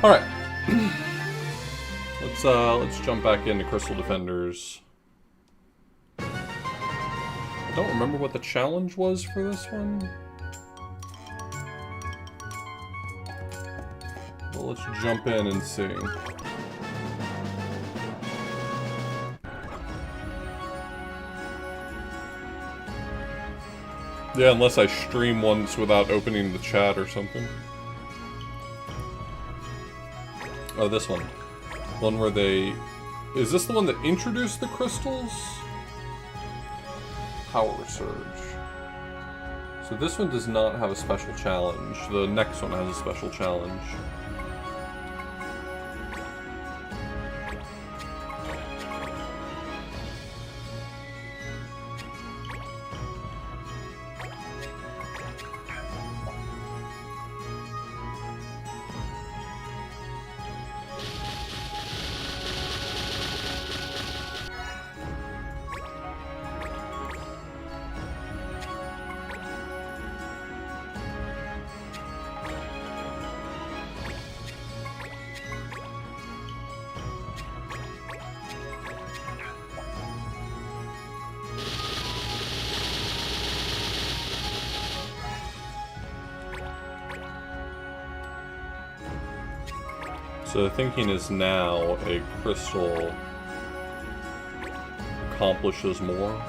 Alright. Let's jump back into Crystal Defenders. I don't remember what the challenge was for this one. Well, let's jump in and see. Yeah, unless I stream once without opening the chat or something. Oh, this one. One where they... Is this the one that introduced the crystals? Power Surge. So this one does not have a special challenge. The next one has a special challenge. So the thinking is now a crystal accomplishes more.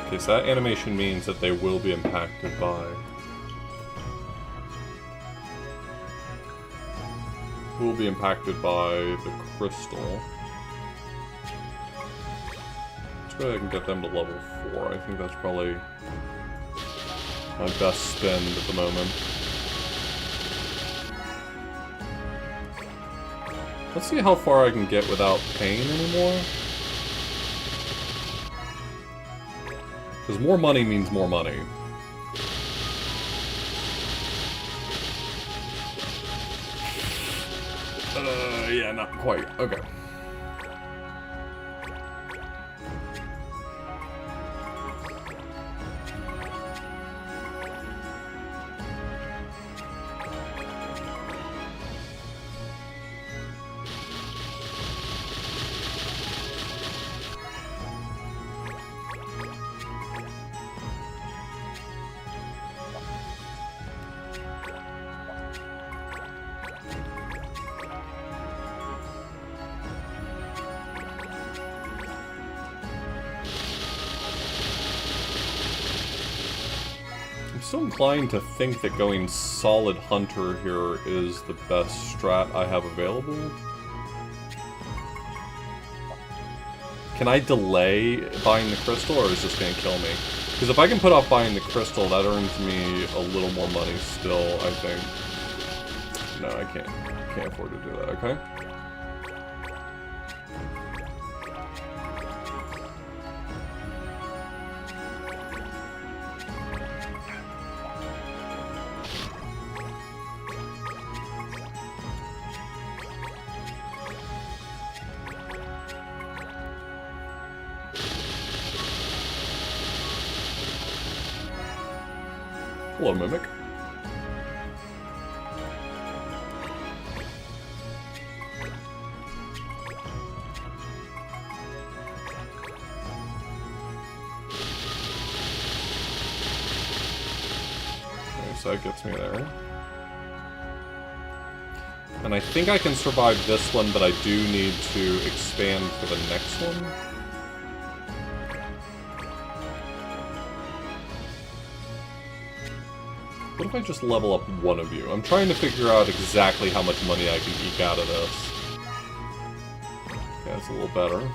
Okay, so that animation means that they will be impacted by... Will be impacted by the crystal. Let's go ahead and get them to level 4. I think that's probably my best spend at the moment. Let's see how far I can get without pain anymore. Because more money means more money. Yeah, not quite. Okay. I'm still inclined to think that going solid hunter here is the best strat I have available. Can I delay buying the crystal, or is this going to kill me? Because if I can put off buying the crystal, that earns me a little more money still, I think. No, I can't afford to do that, okay? Hello, Mimic. Okay, so that gets me there. And I think I can survive this one, but I do need to expand for the next one. What if I just level up one of you? I'm trying to figure out exactly how much money I can eke out of this. Okay, that's a little better.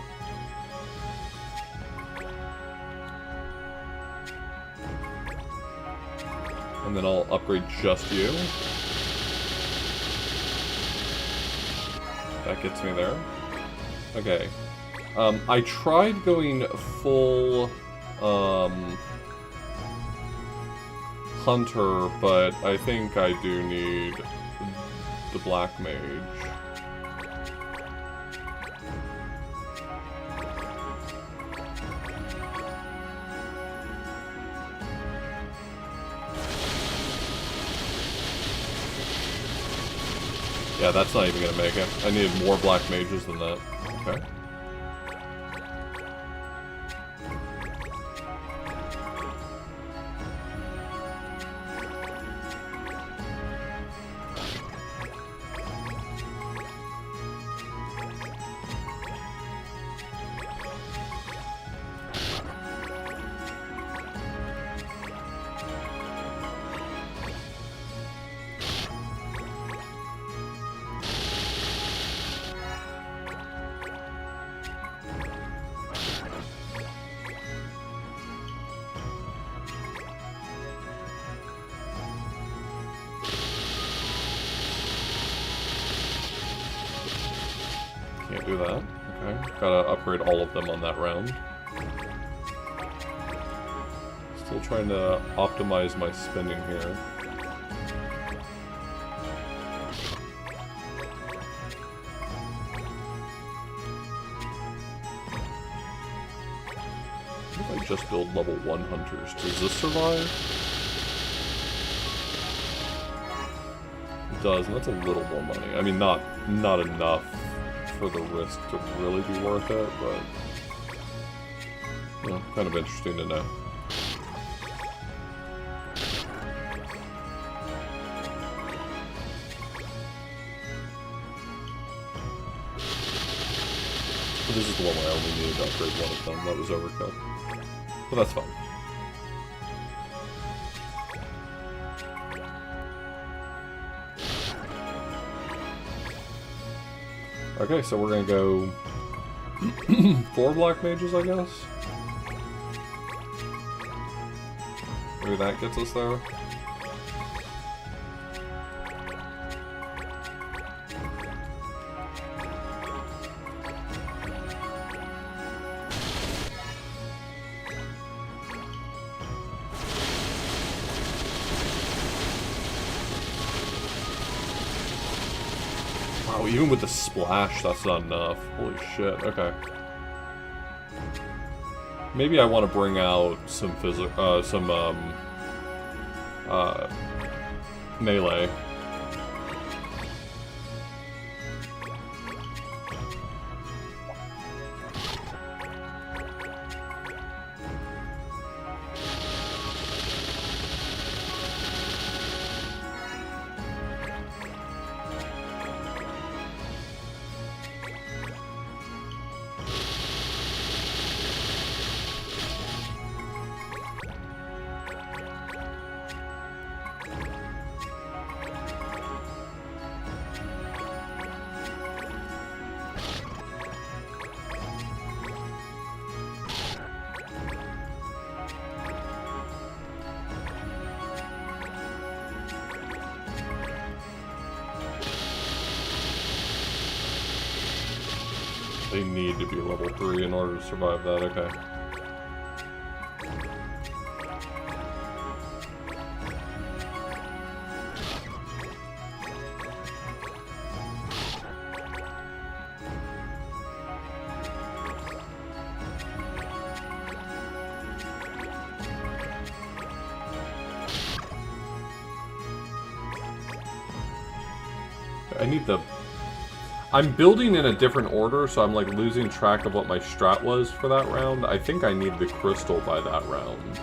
And then I'll upgrade just you. That gets me there. Okay. I tried going full Hunter, but I think I do need the Black Mage. Yeah, that's not even gonna make it. I needed more Black Mages than that. Okay. Can't do that. Okay. Gotta upgrade all of them on that round. Still trying to optimize my spending here. What if I just build level 1 hunters? Does this survive? It does, and that's a little more money. I mean, not enough for the risk to really be worth it, but you know, kind of interesting to know. But this is the one where I only needed to upgrade one of them. That was overkill. But that's fine. Okay, so we're gonna go 4 Black Mages, I guess. Maybe that gets us there. Wow, even with the splash, that's not enough. Holy shit, okay. Maybe I want to bring out some melee. They need to be level 3 in order to survive that, okay. I need the... I'm building in a different order, so I'm like losing track of what my strat was for that round. I think I need the crystal by that round.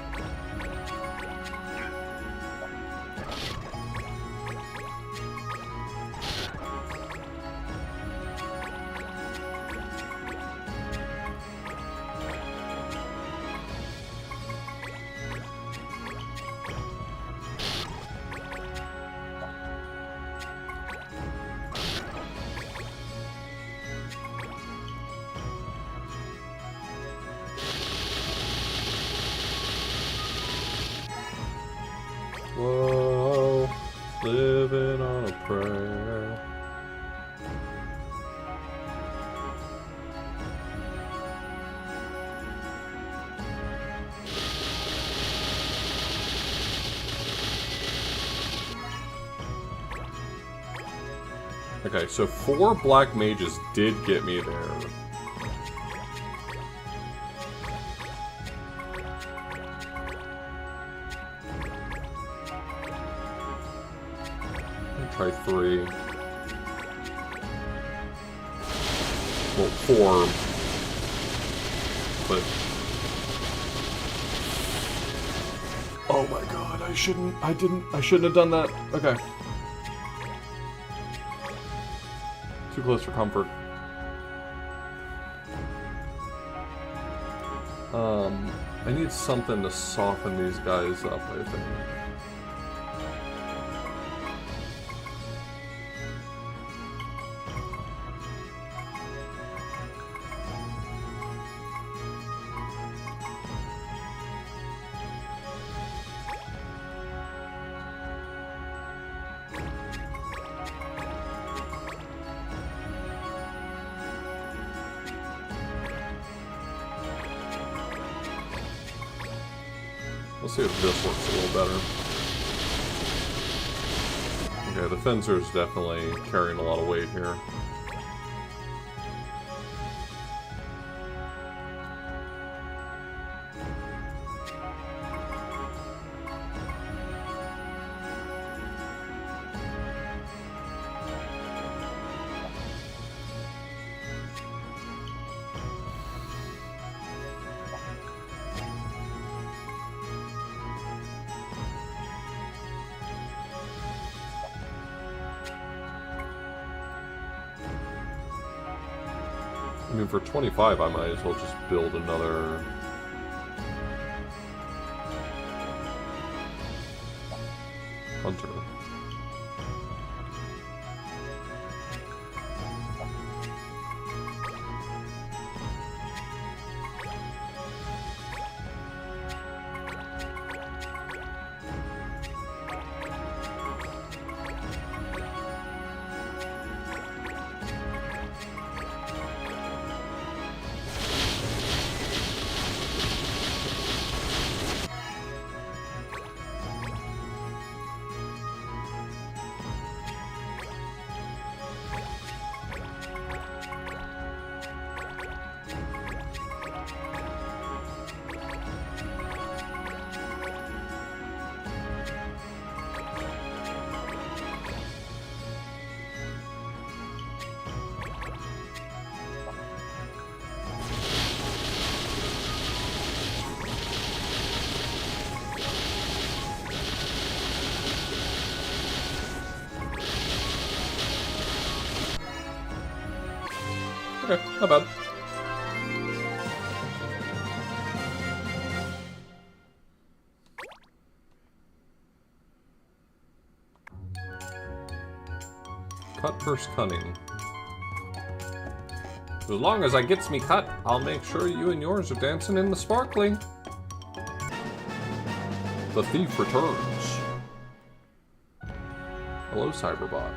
Okay, so 4 black mages did get me there. Try 3. Well, 4. But... oh my god, I shouldn't have done that. Okay. Too close for comfort. I need something to soften these guys up, I think. Let's see if this works a little better. Okay, the fencer's definitely carrying a lot of weight here. I mean, for 25, I might as well just build another... hunter. Okay, not bad. Cut versus cunning. As long as I gets me cut, I'll make sure you and yours are dancing in the sparkling. The thief returns. Hello, Cyberbot.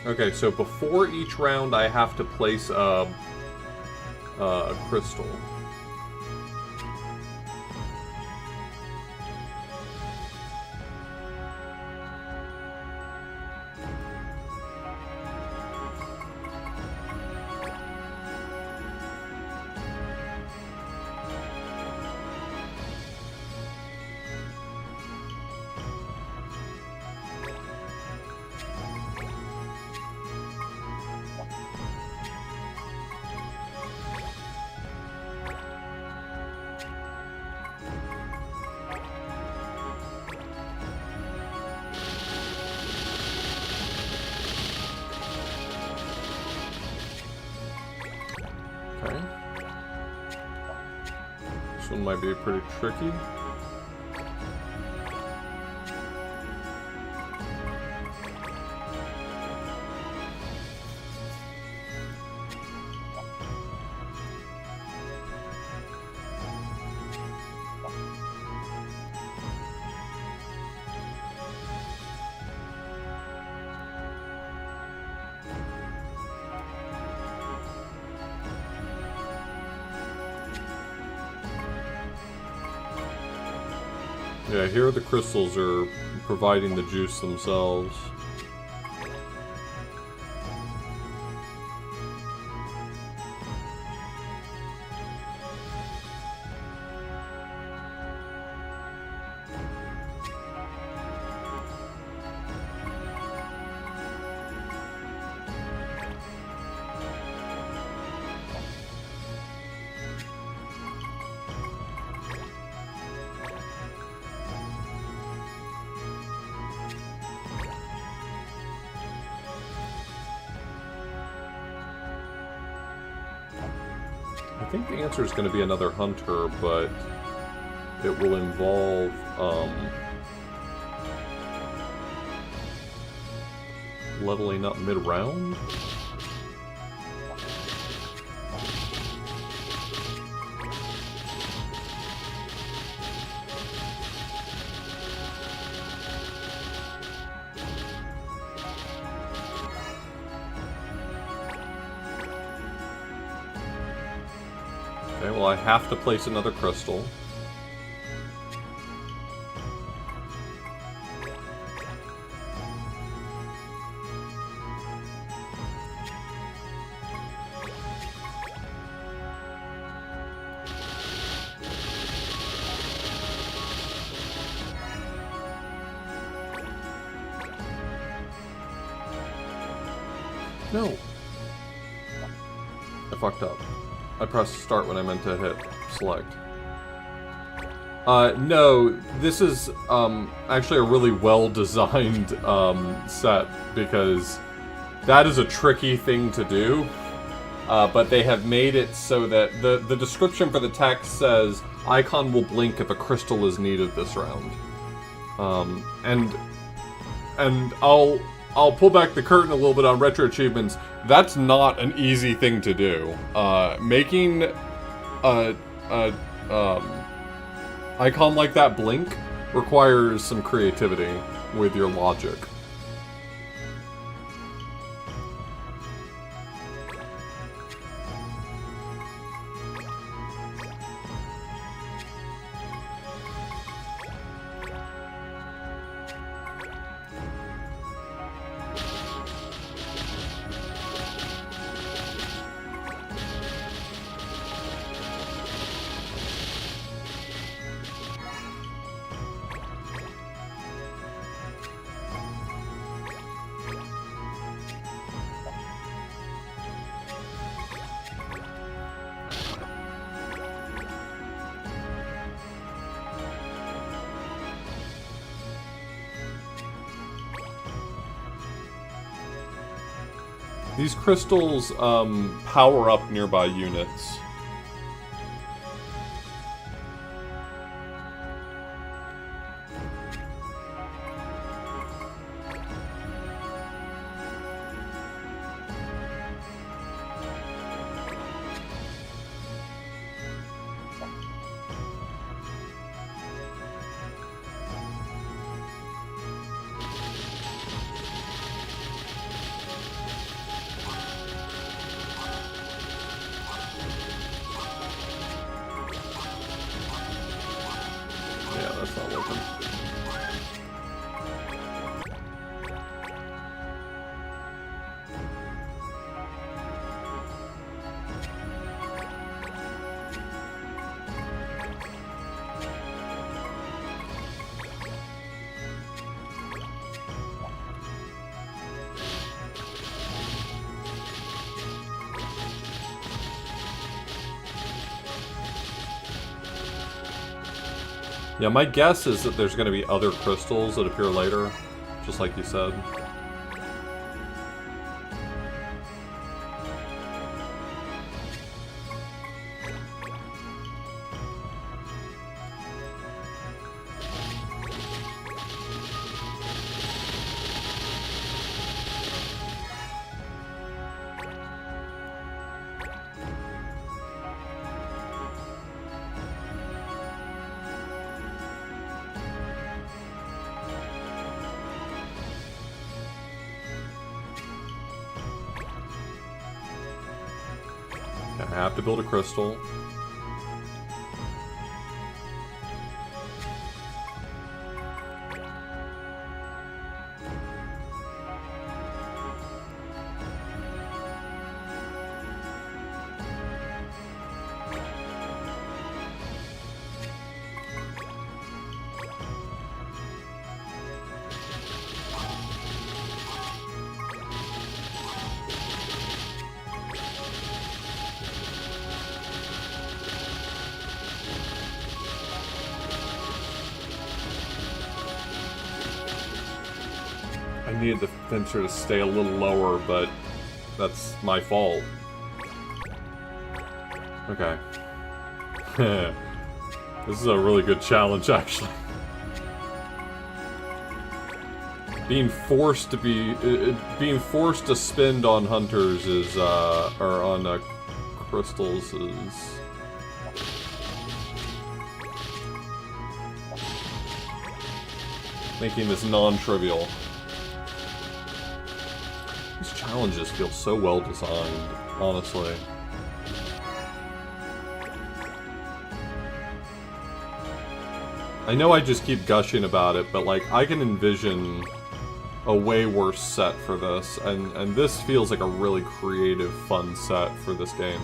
Okay, so before each round, I have to place a crystal. Okay. This one might be pretty tricky. Yeah, here the crystals are providing the juice themselves. I think the answer is going to be another hunter, but it will involve, leveling up mid-round? Okay, well I have to place another crystal. No! I fucked up. I pressed start when I meant to hit select. No, this is actually a really well-designed set, because that is a tricky thing to do. But they have made it so that the description for the text says, icon will blink if a crystal is needed this round. And I'll pull back the curtain a little bit on retro achievements. That's not an easy thing to do. Making a icon like that blink requires some creativity with your logic. These crystals power up nearby units. Yeah, my guess is that there's going to be other crystals that appear later, just like you said. I have to build a crystal. needed the fencer to stay a little lower, but that's my fault. Okay. This is a really good challenge, actually. Being forced to spend on hunters is, or on crystals is... making this non-trivial. These challenges feel so well designed, honestly. I know I just keep gushing about it, but like, I can envision a way worse set for this, and this feels like a really creative, fun set for this game.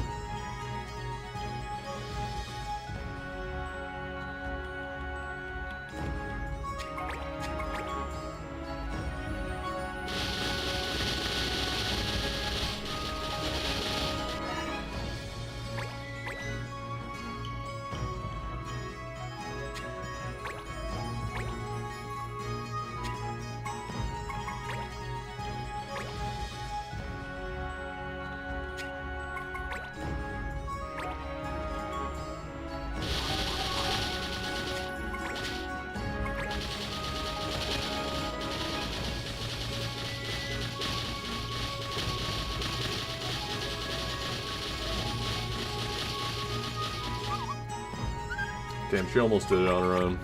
Damn, she almost did it on her own.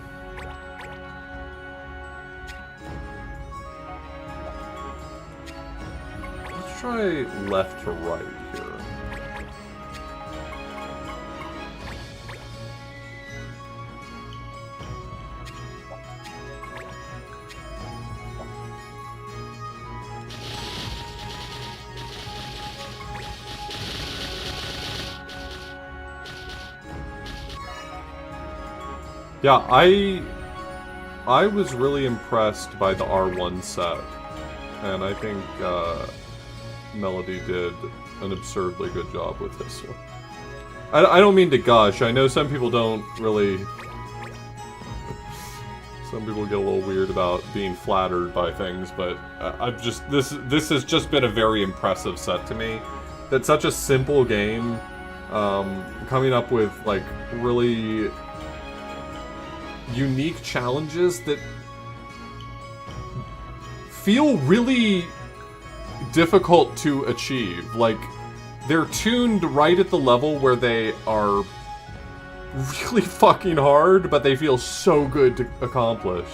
Let's try left to right here. Yeah, I was really impressed by the R1 set, and I think Melody did an absurdly good job with this one. I don't mean to gush. I know some people don't really... Some people get a little weird about being flattered by things, but I've just... This has just been a very impressive set to me. That such a simple game, coming up with, like, really... unique challenges that feel really difficult to achieve. Like, they're tuned right at the level where they are really fucking hard, but they feel so good to accomplish.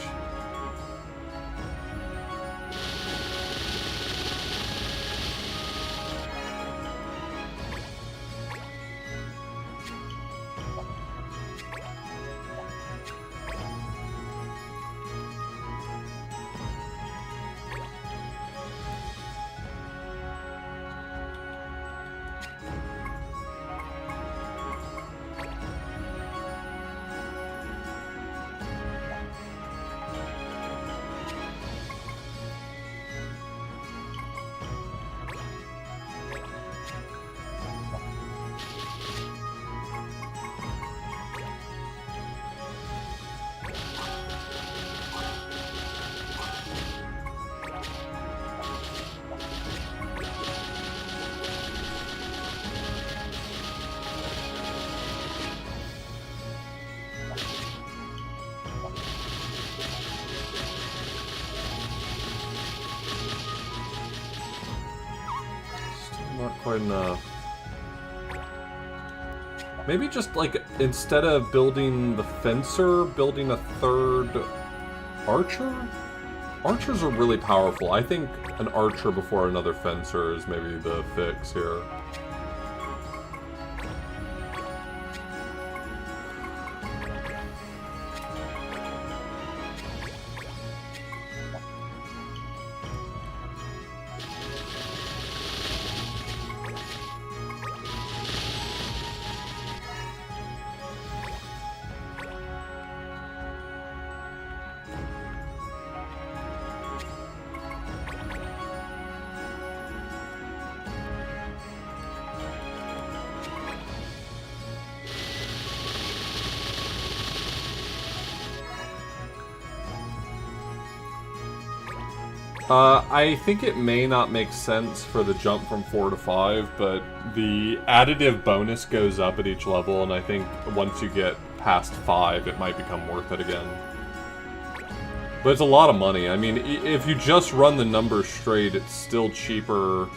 Quite enough. Maybe just like, instead of building the fencer, building a third archer? Archers are really powerful. I think an archer before another fencer is maybe the fix here. I think it may not make sense for the jump from 4 to 5, but the additive bonus goes up at each level, and I think once you get past 5, it might become worth it again. But it's a lot of money. I mean, if you just run the numbers straight, it's still cheaper.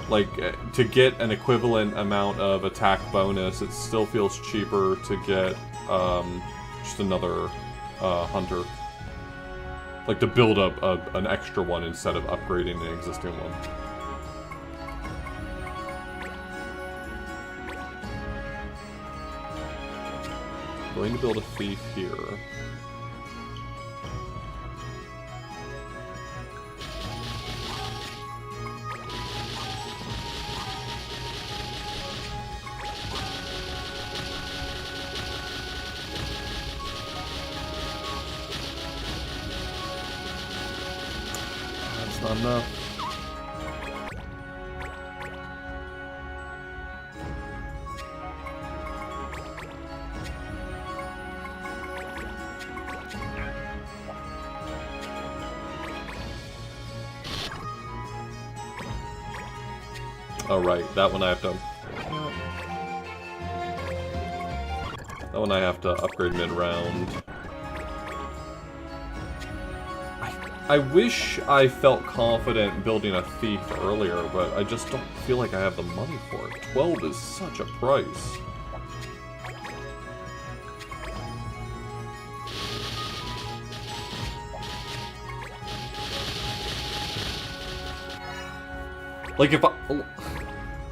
Like, to get an equivalent amount of attack bonus, it still feels cheaper to get just another hunter. Like, to build up an extra one instead of upgrading an existing one. Going to build a thief here. That's not enough. Oh right, that one I have to... That one I have to upgrade mid-round. I wish I felt confident building a thief earlier, but I just don't feel like I have the money for it. 12 is such a price. Like if I...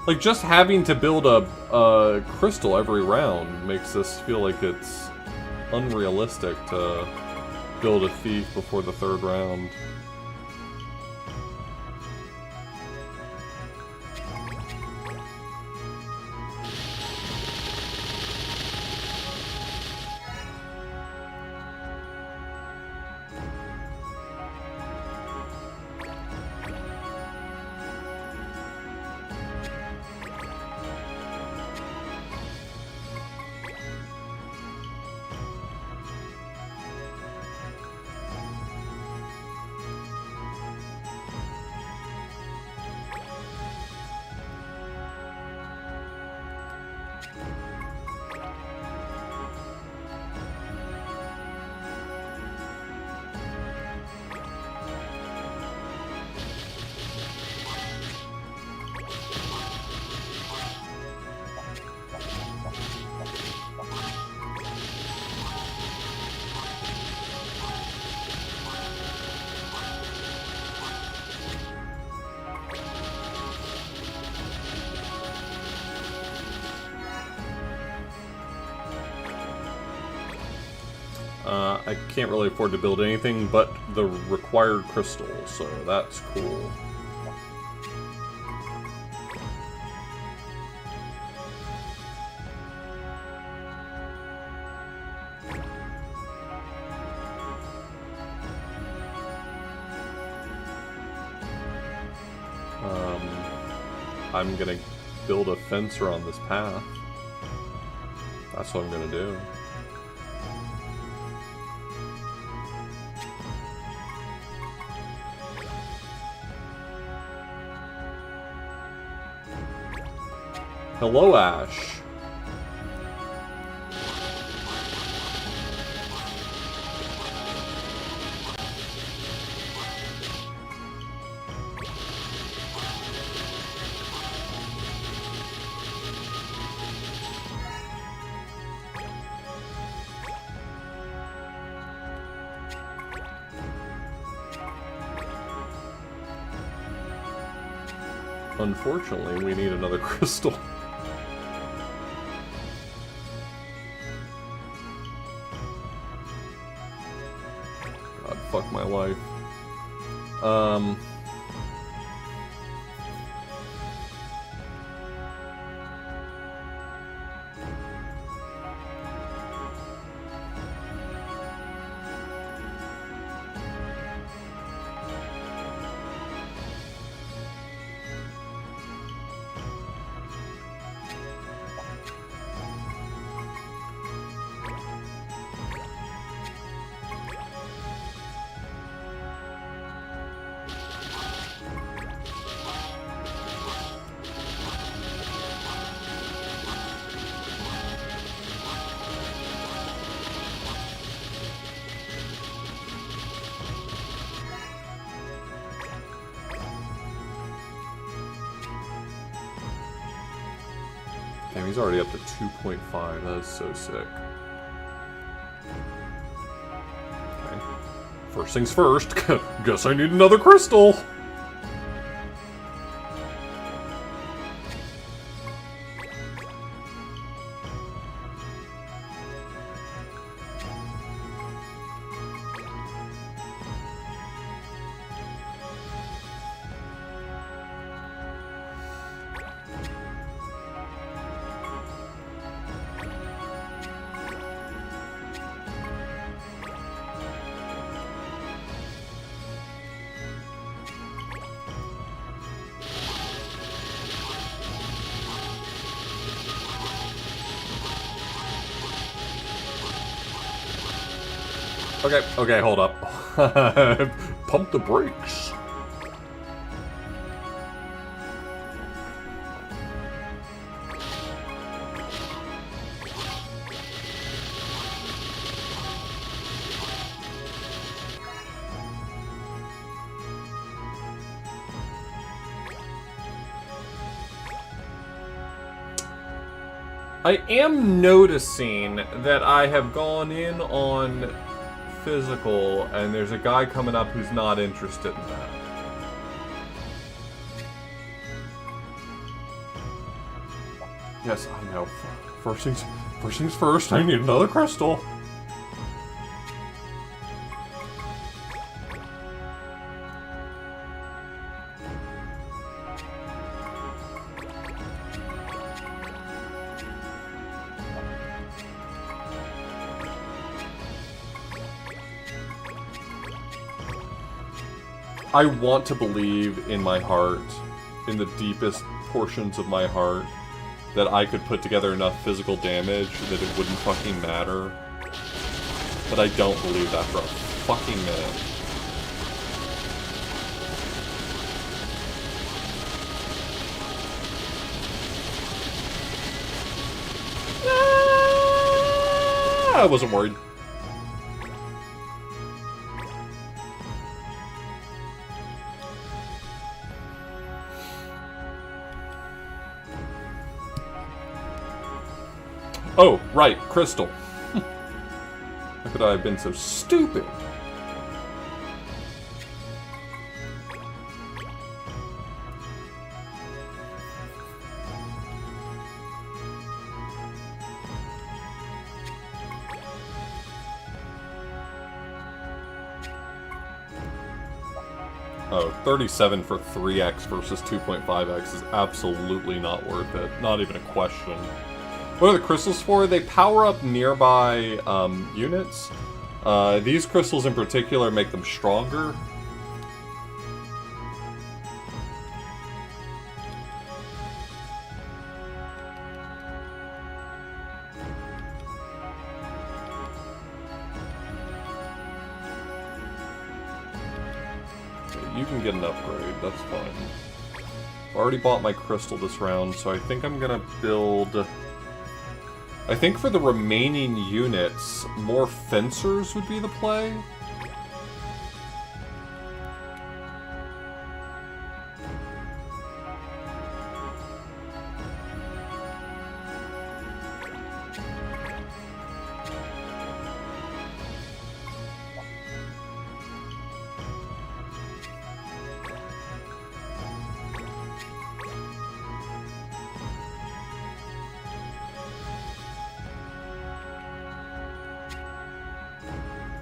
Like just having to build a crystal every round makes this feel like it's unrealistic to build a thief before the 3rd round. I can't really afford to build anything but the required crystal, so that's cool. I'm gonna build a fencer on this path. That's what I'm gonna do. Hello, Ash. Unfortunately, we need another crystal. God, fuck my life. Damn, he's already up to 2.5. That is so sick. Okay. First things first. Guess I need another crystal. Okay, hold up. Pump the brakes. I am noticing that I have gone in on physical, and there's a guy coming up who's not interested in that. Yes, I know. First things first, I need another crystal. I want to believe in my heart, in the deepest portions of my heart, that I could put together enough physical damage that it wouldn't fucking matter. But I don't believe that for a fucking minute. I wasn't worried. Oh, right, crystal. How could I have been so stupid? Oh, 37 for 3x versus 2.5x is absolutely not worth it. Not even a question. What are the crystals for? They power up nearby units. These crystals in particular make them stronger. You can get an upgrade, that's fine. I've already bought my crystal this round, so I think I'm gonna build... I think for the remaining units, more fencers would be the play.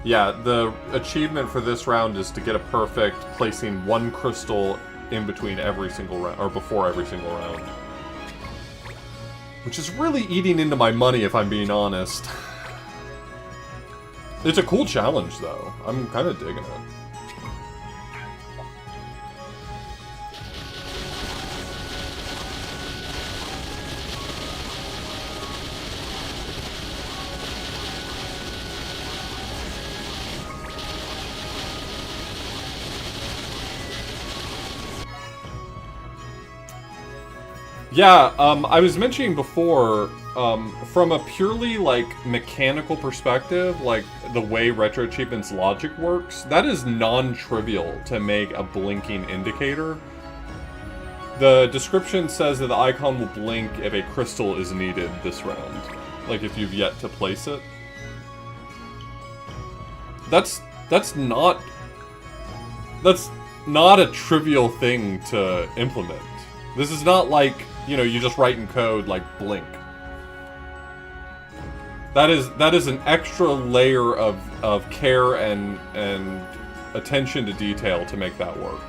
Yeah, the achievement for this round is to get a perfect, placing one crystal in between every single round, or before every single round. Which is really eating into my money, if I'm being honest. It's a cool challenge, though. I'm kind of digging it. Yeah, I was mentioning before, from a purely, like, mechanical perspective, like, the way Retro Achievements logic works, that is non-trivial to make a blinking indicator. The description says that the icon will blink if a crystal is needed this round. Like if you've yet to place it. That's not a trivial thing to implement. This is not like, you know, you just write in code like blink. That is an extra layer of care and attention to detail to make that work.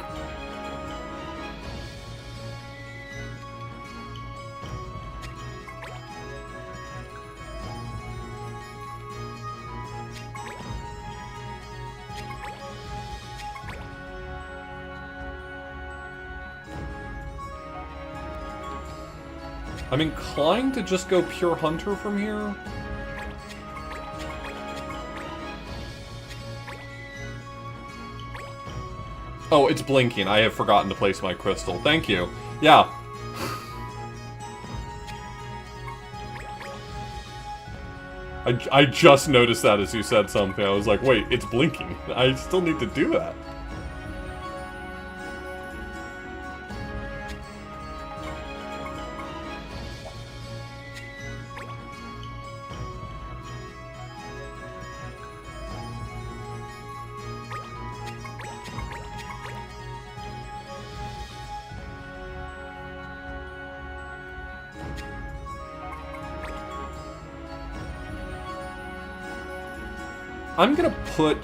I'm inclined to just go pure hunter from here. Oh, it's blinking. I have forgotten to place my crystal. Thank you. Yeah. I just noticed that as you said something. I was like, wait, it's blinking. I still need to do that. I'm gonna put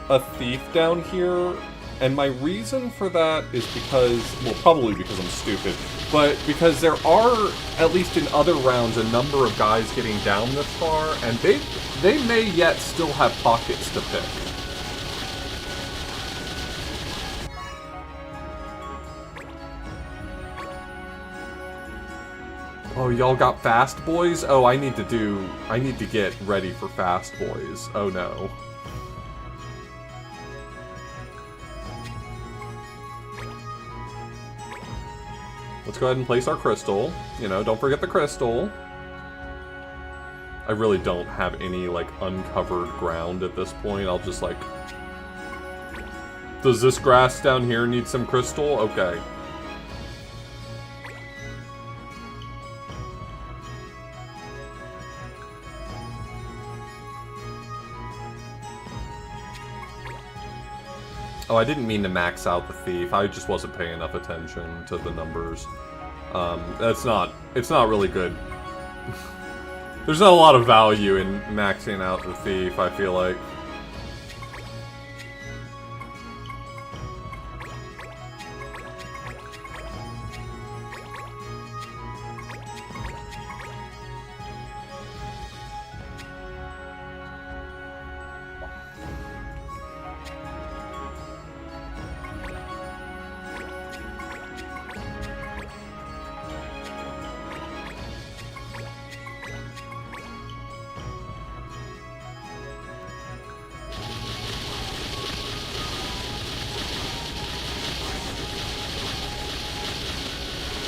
a thief down here, and my reason for that is because, well, probably because I'm stupid, but because there are, at least in other rounds, a number of guys getting down this far, and they may yet still have pockets to pick. Oh, y'all got fast boys? Oh, I need to get ready for fast boys. Oh no. Let's go ahead and place our crystal. You know, don't forget the crystal. I really don't have any, like, uncovered ground at this point. I'll just, like... Does this grass down here need some crystal? Okay. Oh, I didn't mean to max out the thief. I just wasn't paying enough attention to the numbers. It's not really good. There's not a lot of value in maxing out the thief, I feel like.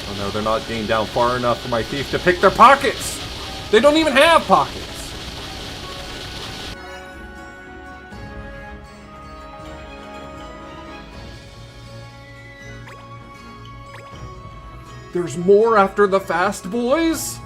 Oh no, they're not getting down far enough for my thief to pick their pockets! They don't even have pockets! There's more after the fast boys?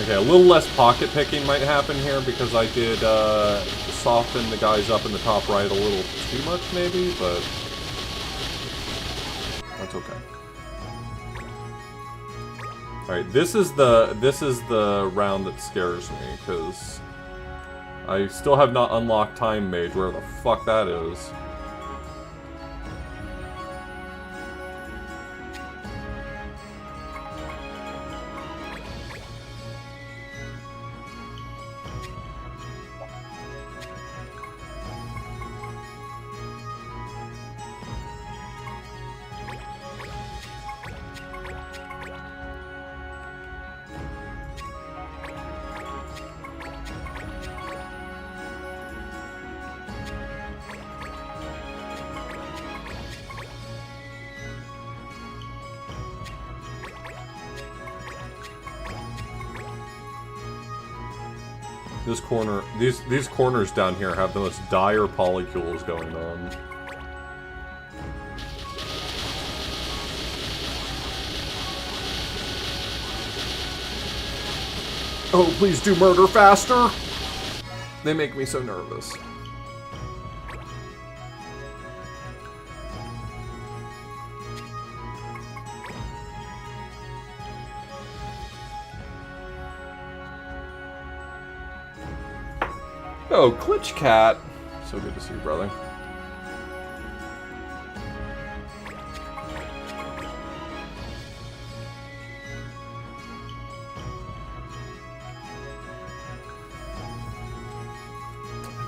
Okay, a little less pocket picking might happen here because I did soften the guys up in the top right a little too much maybe, but that's okay. Alright, this is the round that scares me, because I still have not unlocked Time Mage, where the fuck that is. This corner, these corners down here have the most dire polycules going on. Oh, please do murder faster! They make me so nervous. Oh, Glitch Cat. So good to see you, brother.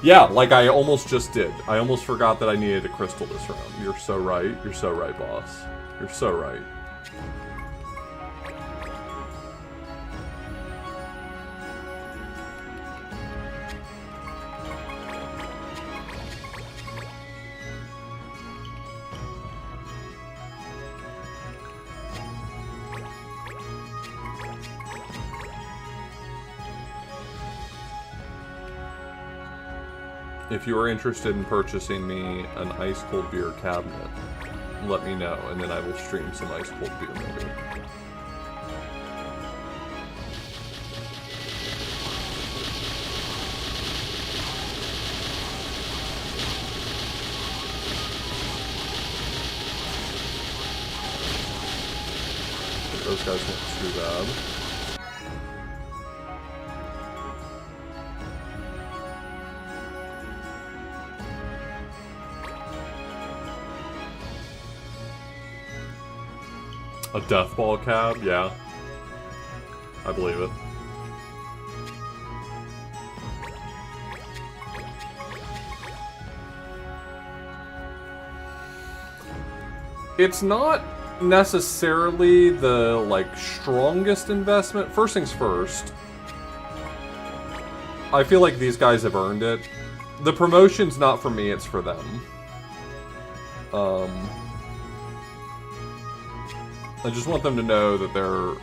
Yeah, like I almost just did. I almost forgot that I needed a crystal this round. You're so right. You're so right, boss. You're so right. If you are interested in purchasing me an ice cold beer cabinet, let me know, and then I will stream some ice cold beer maybe. Those guys weren't too bad. A death ball cab? Yeah. I believe it. It's not necessarily the, like, strongest investment. First things first. I feel like these guys have earned it. The promotion's not for me, it's for them. I just want them to know that they're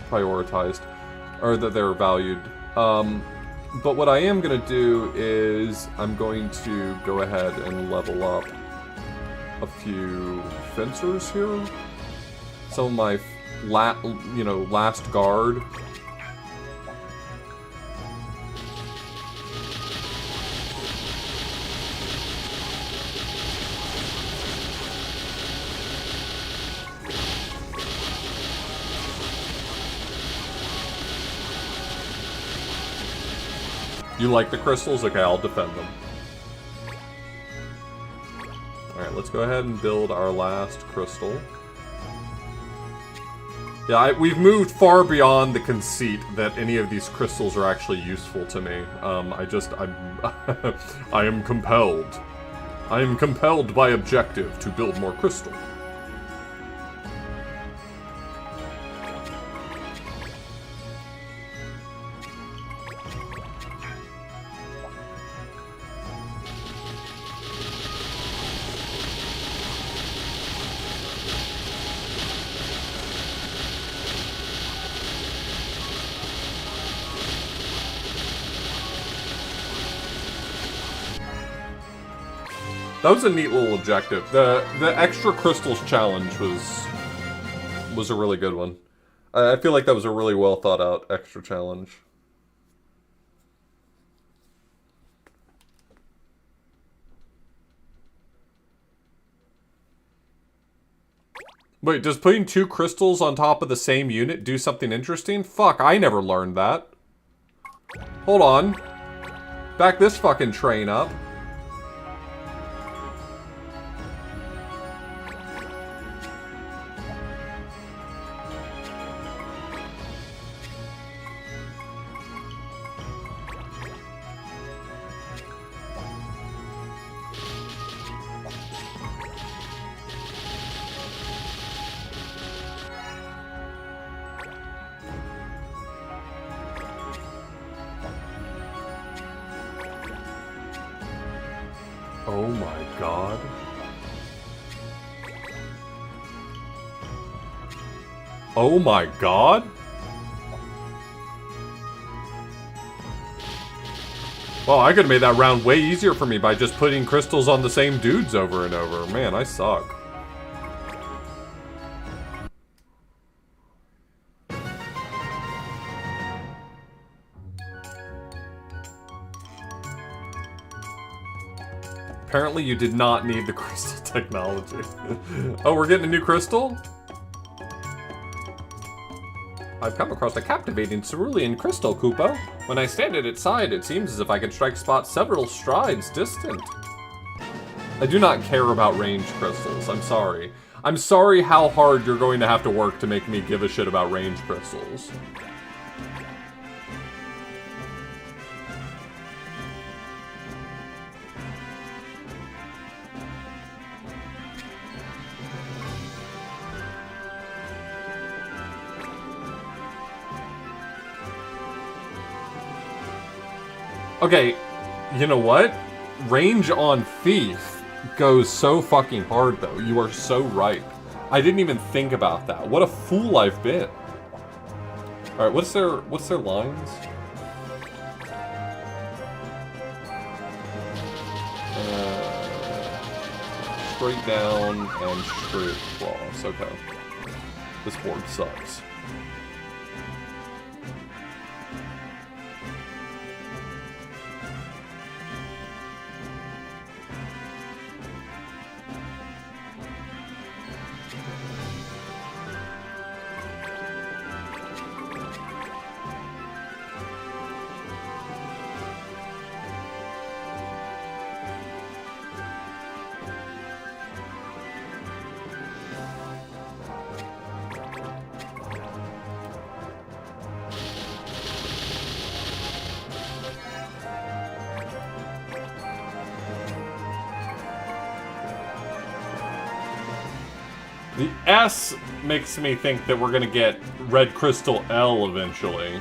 prioritized, or that they're valued. But what I am gonna do is I'm going to go ahead and level up a few fencers here. Some of my last guard. You like the crystals? Okay, I'll defend them. Alright, let's go ahead and build our last crystal. Yeah, we've moved far beyond the conceit that any of these crystals are actually useful to me. I am compelled. I am compelled by objective to build more crystal. That was a neat little objective. The extra crystals challenge was a really good one. I feel like that was a really well thought out extra challenge. Wait, does putting 2 crystals on top of the same unit do something interesting? Fuck, I never learned that. Hold on. Back this fucking train up. Oh my god. Oh my god? Well, I could have made that round way easier for me by just putting crystals on the same dudes over and over. Man, I suck. Apparently you did not need the crystal technology. Oh, we're getting a new crystal? I've come across a captivating cerulean crystal, Koopa. When I stand at its side, it seems as if I can strike spots several strides distant. I do not care about range crystals, I'm sorry. I'm sorry how hard you're going to have to work to make me give a shit about range crystals. Okay, you know what? Range on Thief goes so fucking hard, though. You are so right. I didn't even think about that. What a fool I've been. All right, what's their lines? Straight down and straight across. Okay. This board sucks. The S makes me think that we're gonna get Red Crystal L eventually.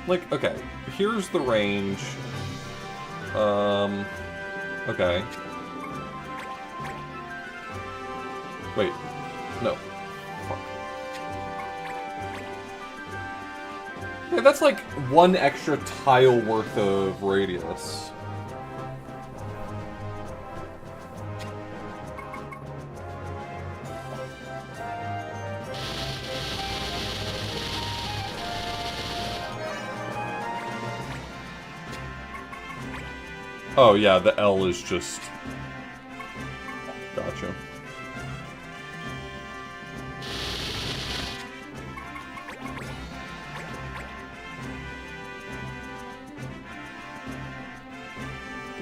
Like, okay, here's the range. Okay. Wait, no. Fuck. Yeah, that's like one extra tile worth of radius. Oh yeah, the L is just... Gotcha.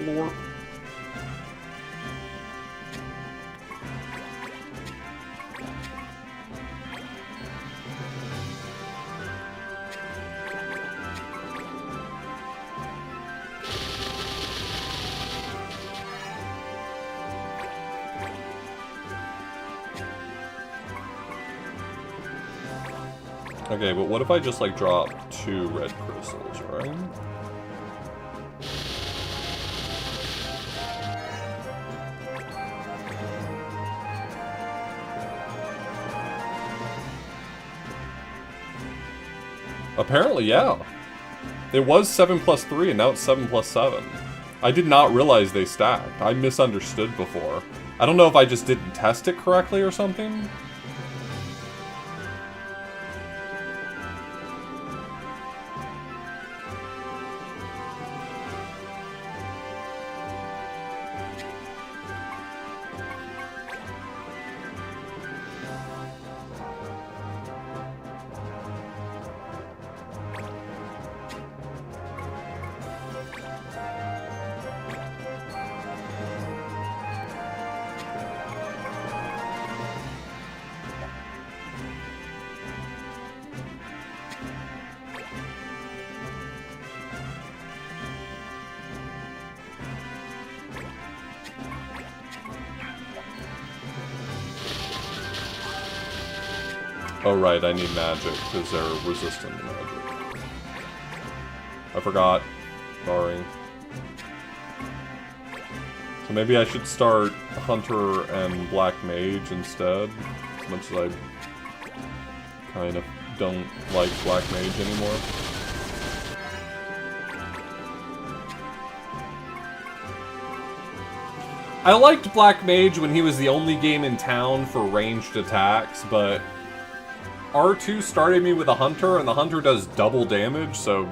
Lord. Okay, but what if I just, like, drop 2 red crystals, right? Apparently, yeah. It was 7 plus 3, and now it's 7 plus 7. I did not realize they stacked. I misunderstood before. I don't know if I just didn't test it correctly or something. Oh right, I need magic, because they're resistant to magic. I forgot. Sorry. So maybe I should start Hunter and Black Mage instead, as much as I kind of don't like Black Mage anymore. I liked Black Mage when he was the only game in town for ranged attacks, but R2 started me with a Hunter, and the Hunter does double damage, so...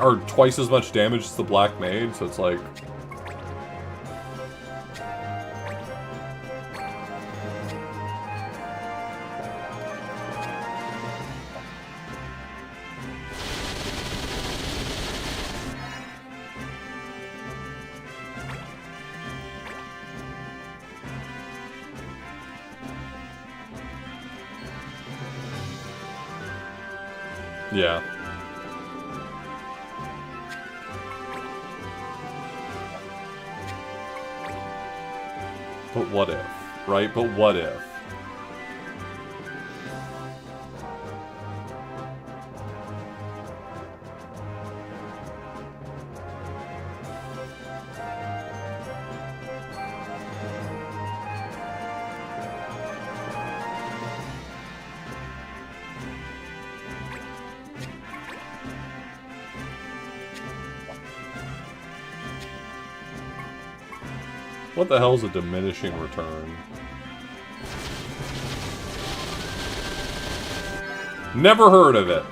or twice as much damage as the Black Mage, so it's like... Yeah. But what if, right? But what if? What the hell's a diminishing return? Never heard of it.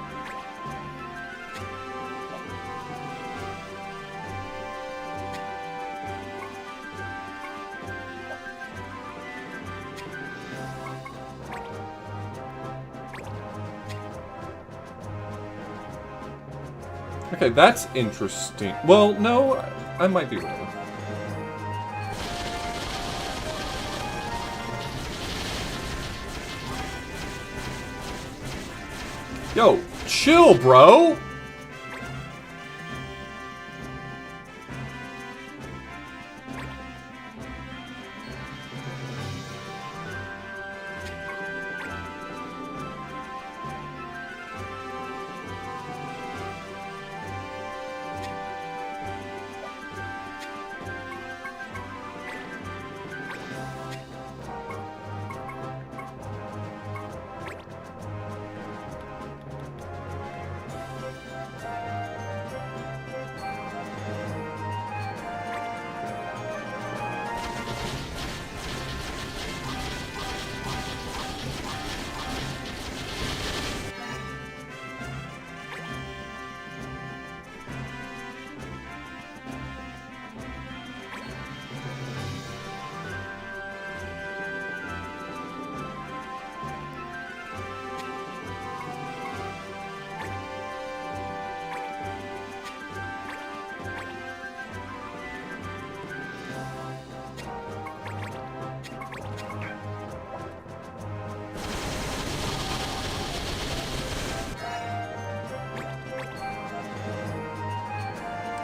Okay, that's interesting. Well, no, I might be wrong. Yo, chill, bro!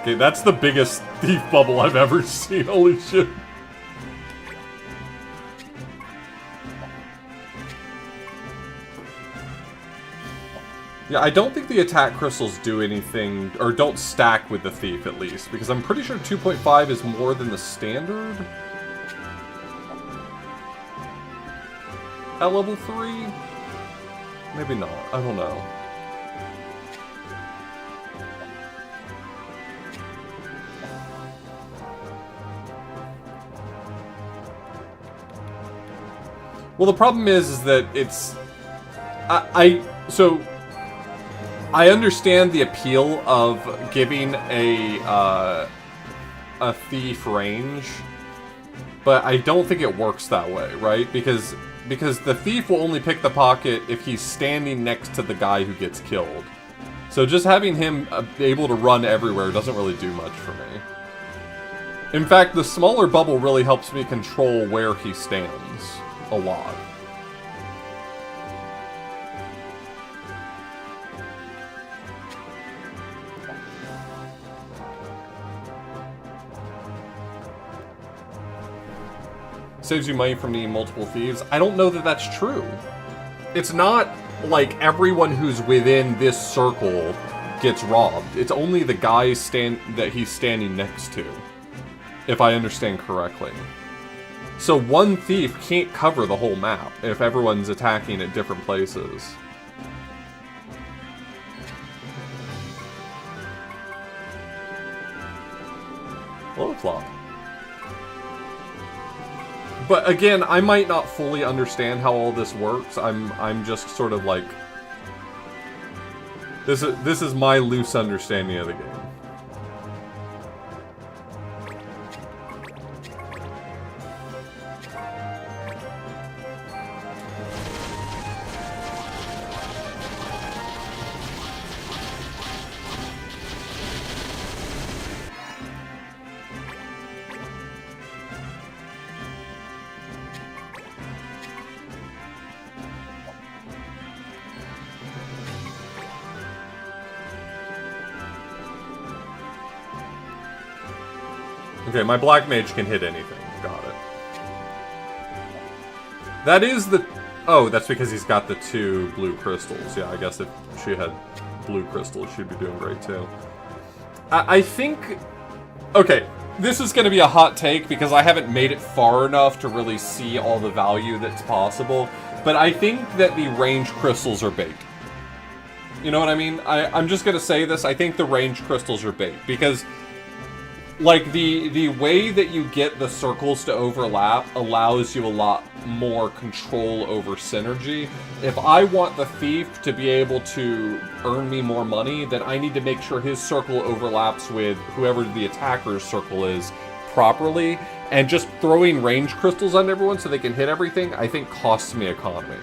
Okay, that's the biggest thief bubble I've ever seen, holy shit. Yeah, I don't think the attack crystals do anything, or don't stack with the thief at least, because I'm pretty sure 2.5 is more than the standard. At level 3? Maybe not, I don't know. Well, the problem is that it's... So, I understand the appeal of giving a thief range, but I don't think it works that way, right? Because the thief will only pick the pocket if he's standing next to the guy who gets killed. So just having him able to run everywhere doesn't really do much for me. In fact, the smaller bubble really helps me control where he stands. A lot. Saves you money from needing multiple thieves. I don't know that that's true. It's not like everyone who's within this circle gets robbed. It's only the guy that he's standing next to, if I understand correctly. So one thief can't cover the whole map if everyone's attacking at different places. Hello, Flop. But again, I might not fully understand how all this works. I'm just sort of like, this is my loose understanding of the game. Okay, my Black Mage can hit anything. Got it. That is the... Oh, that's because he's got the 2 blue crystals. Yeah, I guess if she had blue crystals, she'd be doing great too. I think... Okay, this is going to be a hot take because I haven't made it far enough to really see all the value that's possible. But I think that the range crystals are bait. You know what I mean? I'm just going to say this. I think the range crystals are bait because... Like, the way that you get the circles to overlap allows you a lot more control over synergy. If I want the thief to be able to earn me more money, then I need to make sure his circle overlaps with whoever the attacker's circle is properly. And just throwing range crystals on everyone so they can hit everything, I think costs me economy.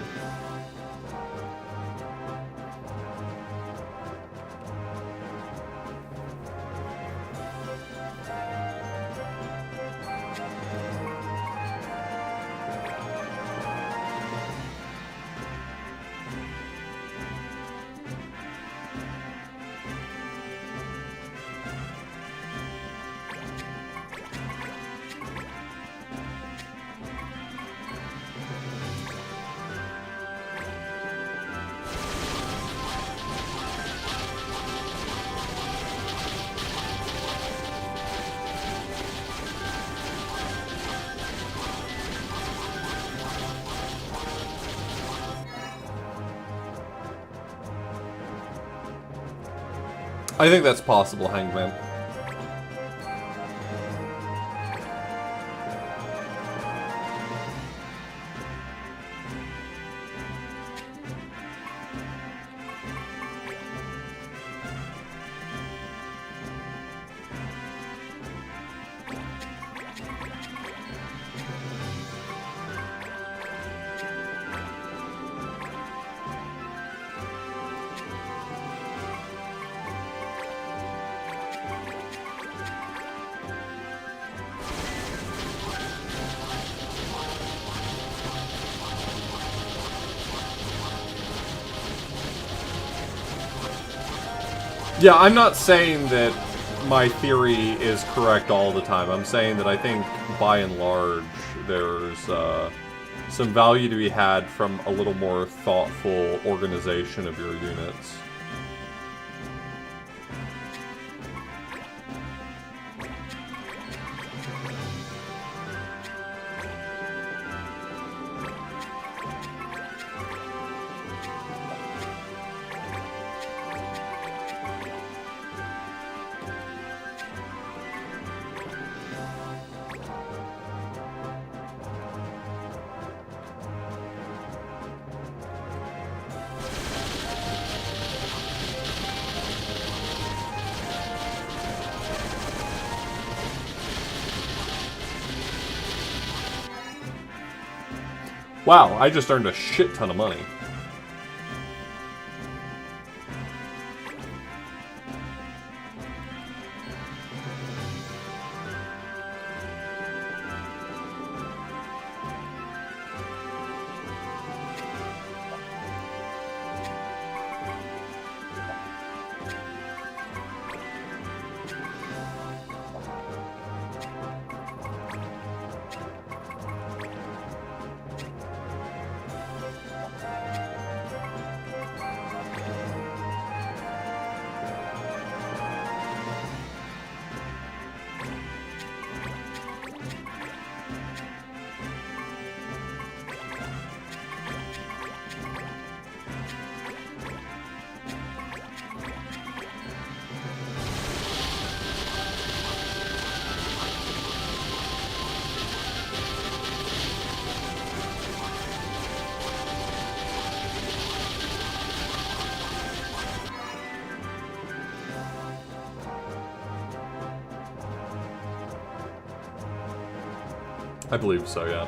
I think that's possible, Hangman. Yeah, I'm not saying that my theory is correct all the time. I'm saying that I think, by and large, there's some value to be had from a little more thoughtful organization of your units. Wow, I just earned a shit ton of money. I believe so, yeah.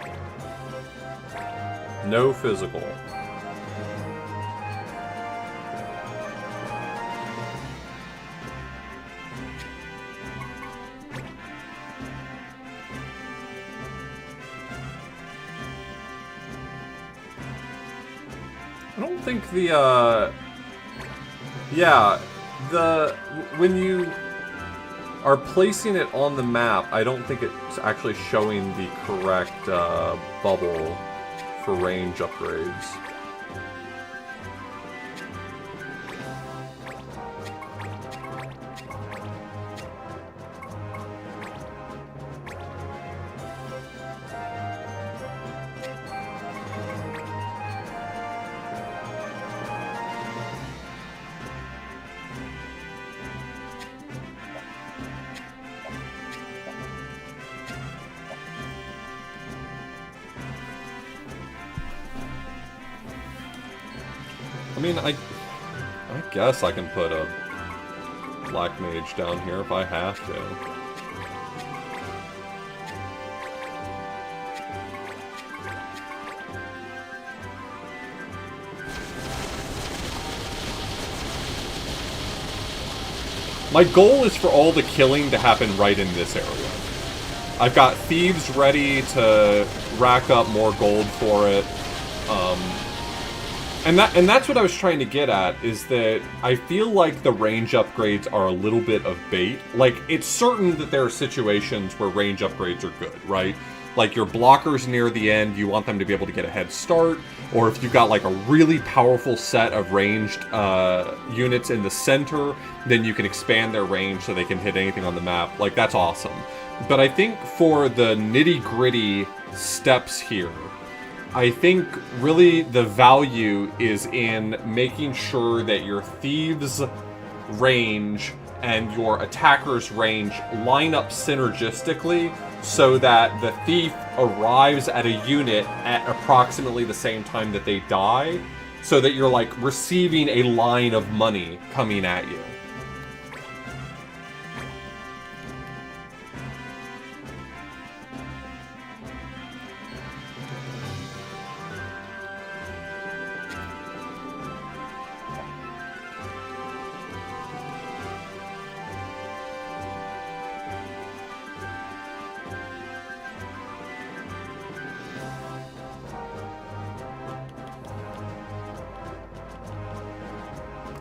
No physical. I don't think the, yeah, when you are placing it on the map, I don't think it's actually showing the correct bubble for range upgrades. I mean, I guess I can put a Black Mage down here if I have to. My goal is for all the killing to happen right in this area. I've got thieves ready to rack up more gold for it. And that's what I was trying to get at, is that I feel like the range upgrades are a little bit of bait. Like, it's certain that there are situations where range upgrades are good, right? Like, your blockers near the end, you want them to be able to get a head start, or if you've got, like, a really powerful set of ranged units in the center, then you can expand their range so they can hit anything on the map. Like, that's awesome. But I think for the nitty-gritty steps here, I think really the value is in making sure that your thieves' range and your attacker's range line up synergistically so that the thief arrives at a unit at approximately the same time that they die, so that you're like receiving a line of money coming at you.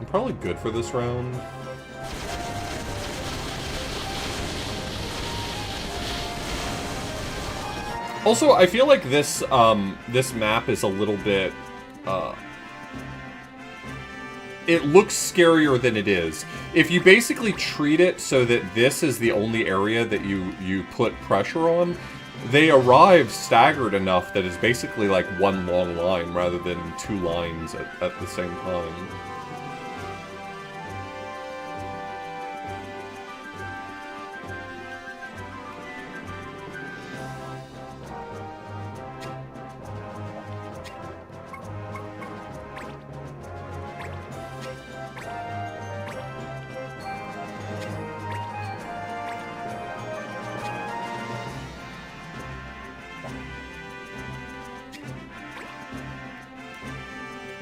Probably good for this round. Also, I feel like this this map is a little bit it looks scarier than it is. If you basically treat it so that this is the only area that you put pressure on, they arrive staggered enough that it's basically like one long line rather than two lines at the same time.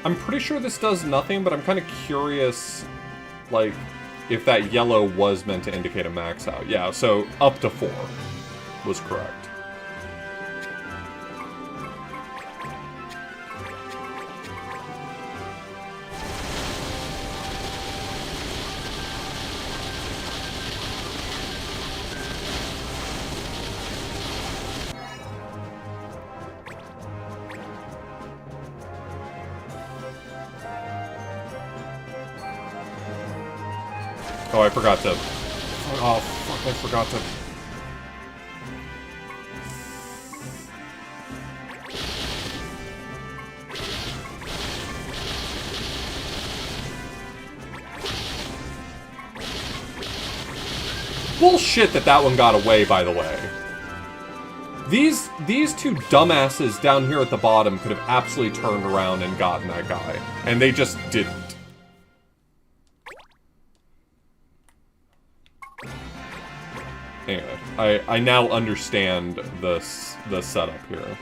I'm pretty sure this does nothing, but I'm kind of curious, like, if that yellow was meant to indicate a max out. Yeah, so up to 4 was correct. Oh, I forgot to... Oh, fuck, I forgot to... Bullshit that one got away, by the way. These two dumbasses down here at the bottom could have absolutely turned around and gotten that guy. And they just didn't. Anyway, I now understand this the setup here.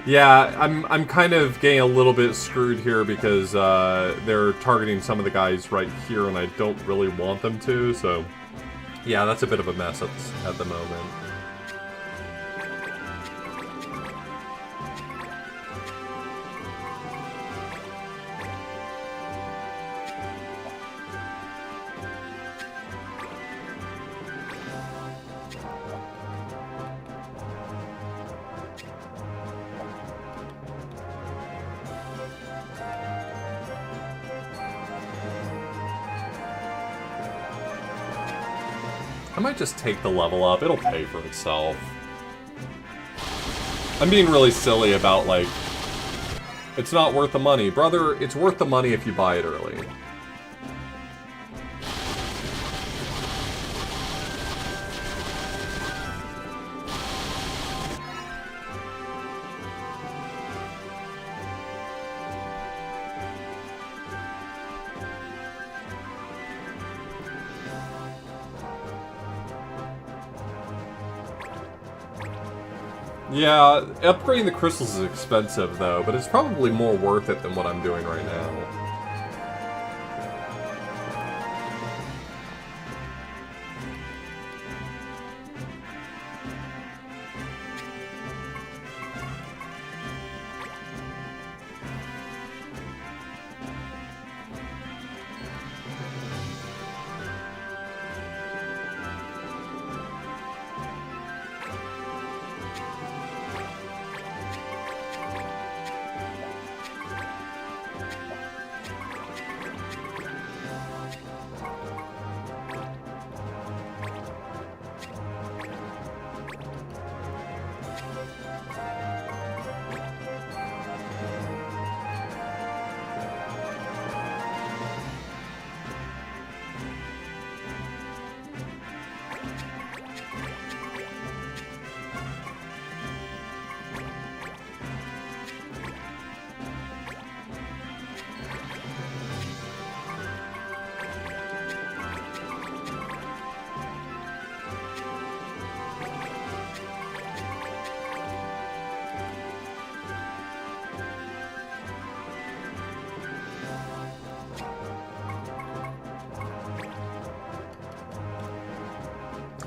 Yeah, I'm kind of getting a little bit screwed here because they're targeting some of the guys right here, and I don't really want them to. So, yeah, that's a bit of a mess at the moment. I might just take the level up. It'll pay for itself. I'm being really silly about, like, it's not worth the money. Brother, it's worth the money if you buy it early. Yeah, upgrading the crystals is expensive, though, but it's probably more worth it than what I'm doing right now.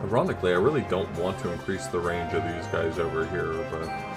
Ironically, I really don't want to increase the range of these guys over here, but...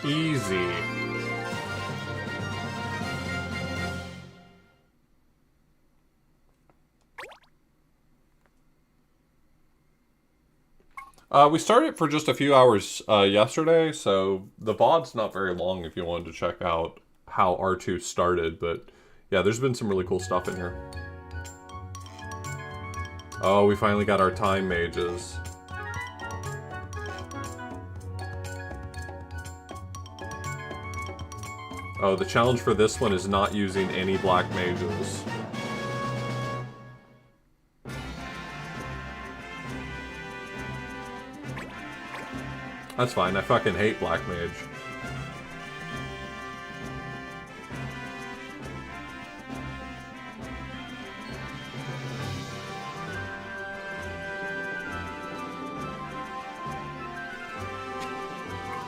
Easy. We started for just a few hours yesterday, so the VOD's not very long if you wanted to check out how R2 started, but yeah, there's been some really cool stuff in here. Oh, we finally got our time mages. Oh, the challenge for this one is not using any black mages. That's fine, I fucking hate black mage.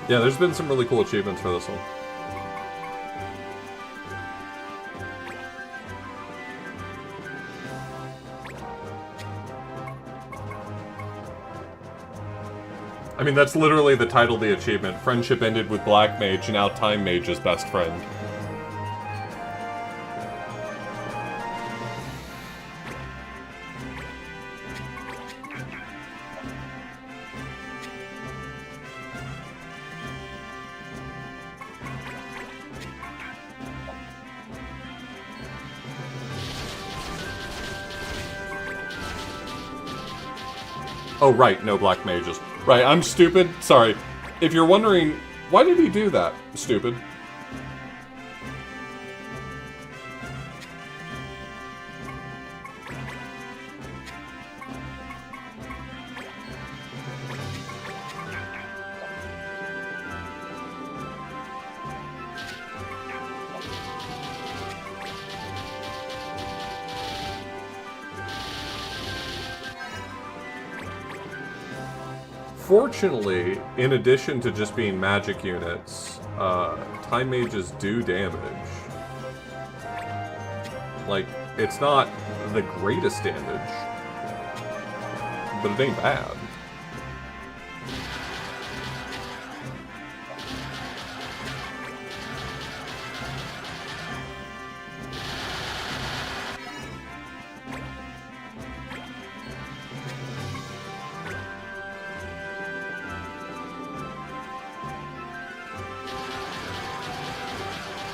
Yeah, there's been some really cool achievements for this one. I mean, that's literally the title of the achievement. Friendship ended with Black Mage, and now Time Mage is best friend. Oh, right, no Black Mages. Right, I'm stupid. Sorry. If you're wondering, why did he do that? Stupid. Fortunately, in addition to just being magic units, Time Mages do damage. Like, it's not the greatest damage, but it ain't bad.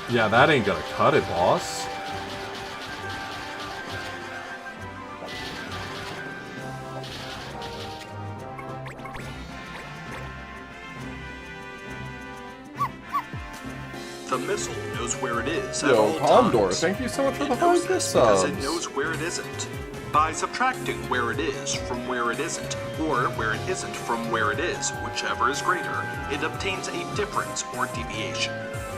Yeah, that ain't gonna cut it, boss. The missile knows where it is at Yo, all Condor, times. thank you so much for It the knows 5 this subs. because it knows where it isn't. By subtracting where it is from where it isn't, or where it isn't from where it is, whichever is greater, it obtains a difference or deviation.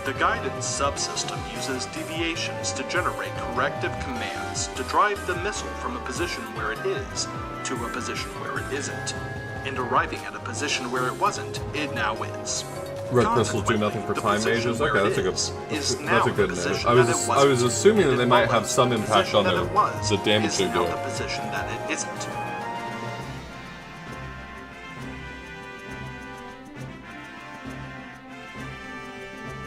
The guidance subsystem uses deviations to generate corrective commands to drive the missile from a position where it is to a position where it isn't. And arriving at a position where it wasn't, it now is. Red crystals do nothing for The time position mages. where Okay, it that's a good. is That's now a good the note. position I that it was wasn't. assuming that And they it might have was some the impact position on that it was the damage is they now do. the position that it isn't.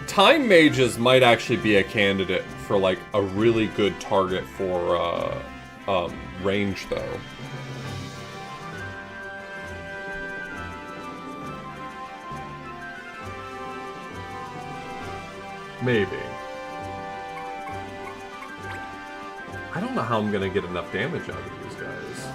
Time Mages might actually be a candidate for like a really good target for range, though. Maybe. I don't know how I'm gonna get enough damage out of these guys.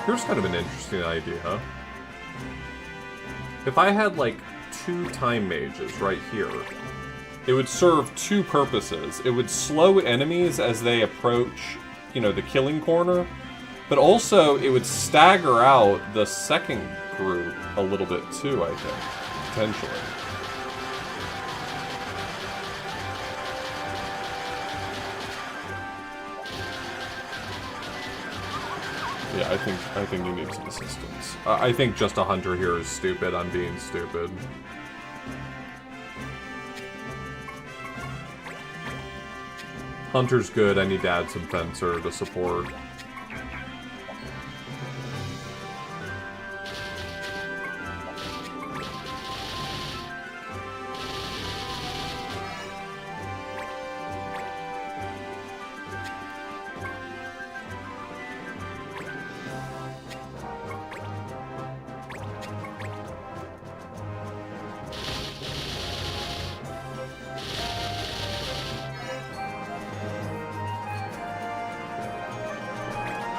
Here's kind of an interesting idea. If I had like 2 time mages right here, it would serve 2 purposes. It would slow enemies as they approach, you know, the killing corner, but also it would stagger out the second group a little bit too, I think, potentially. Yeah, I think you need some assistance. I think just a hunter here is stupid. I'm being stupid. Hunter's good. I need to add some fencer to support.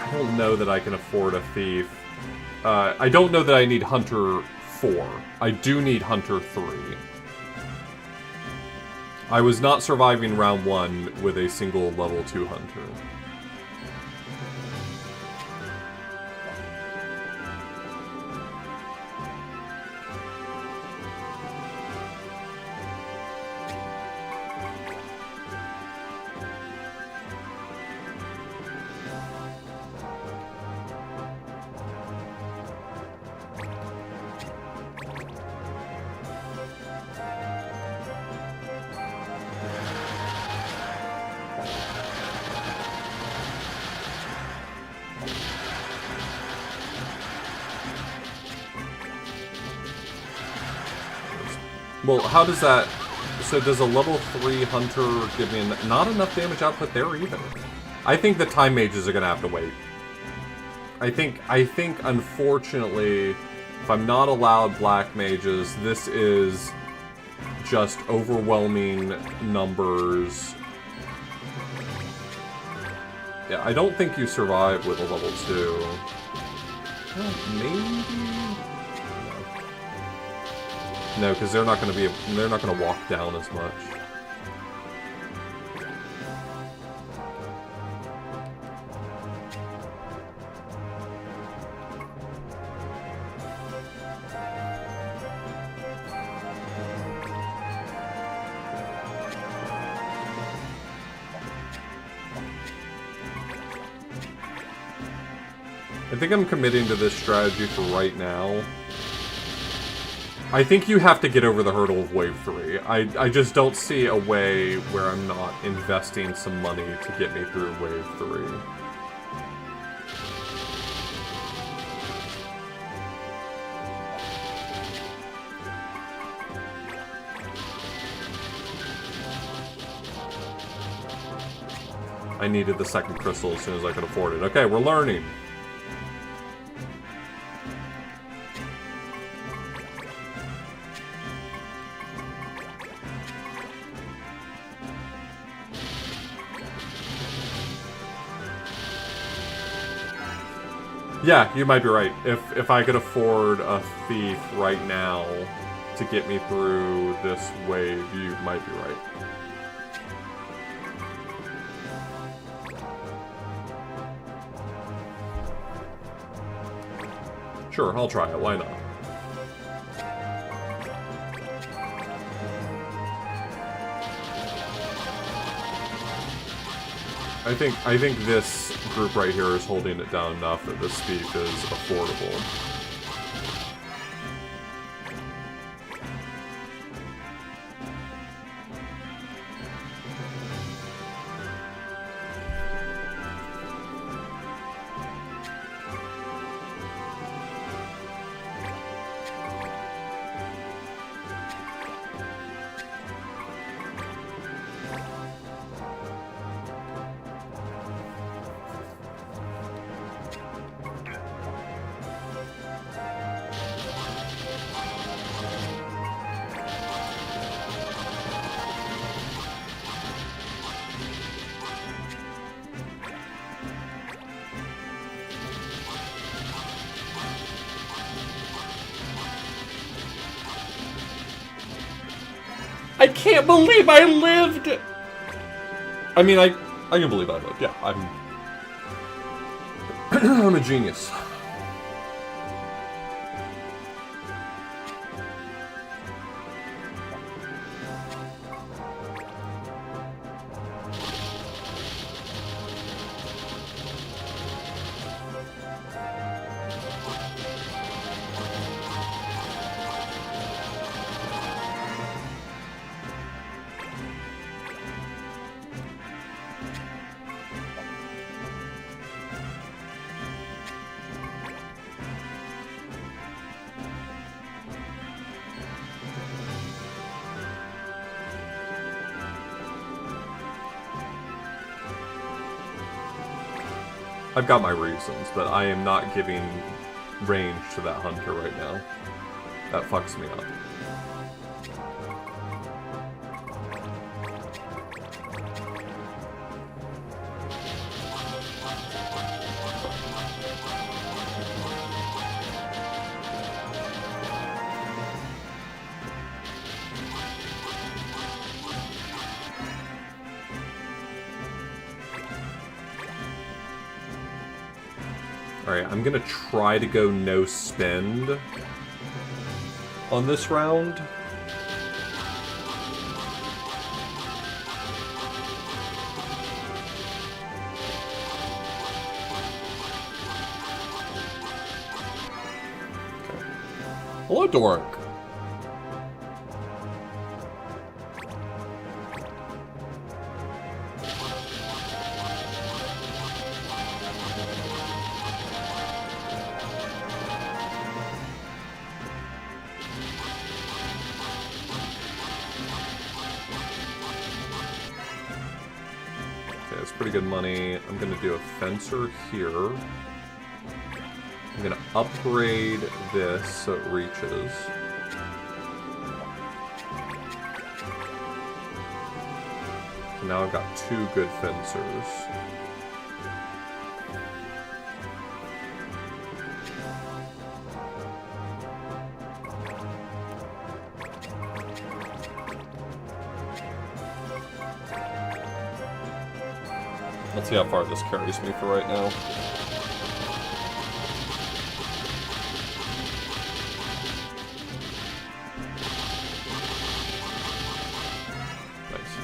I don't know that I can afford a thief. I don't know that I need Hunter 4. I do need Hunter 3. I was not surviving round 1 with a single level 2 Hunter. Well, how does that... So does a level 3 Hunter give me not enough damage output there either? I think the Time Mages are going to have to wait. I think, unfortunately, if I'm not allowed Black Mages, this is just overwhelming numbers. Yeah, I don't think you survive with a level 2. Maybe... No, because they're not going to walk down as much. I think I'm committing to this strategy for right now. I think you have to get over the hurdle of Wave 3. I just don't see a way where I'm not investing some money to get me through Wave 3. I needed the second crystal as soon as I could afford it. Okay, we're learning. Yeah, you might be right. If I could afford a thief right now to get me through this wave, you might be right. Sure, I'll try it. Why not? I think this group right here is holding it down enough that this thief is affordable. can't believe I lived! I mean, I can believe I lived, yeah. I'm a genius. I've got my reasons, but I am not giving range to that hunter right now. That fucks me up. Alright, I'm gonna try to go no spend on this round. Okay. Hello, Dork. Pretty good money. I'm gonna do a fencer here. I'm gonna upgrade this so it reaches. So now I've got 2 good fencers. Let's see how far this carries me for right now. Nice.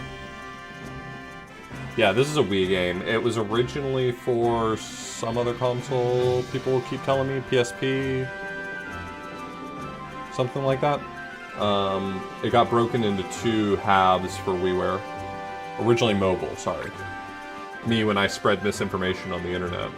Yeah, this is a Wii game. It was originally for some other console. People keep telling me PSP. Something like that. It got broken into 2 halves for WiiWare. Originally mobile, sorry. Me when I spread misinformation on the internet.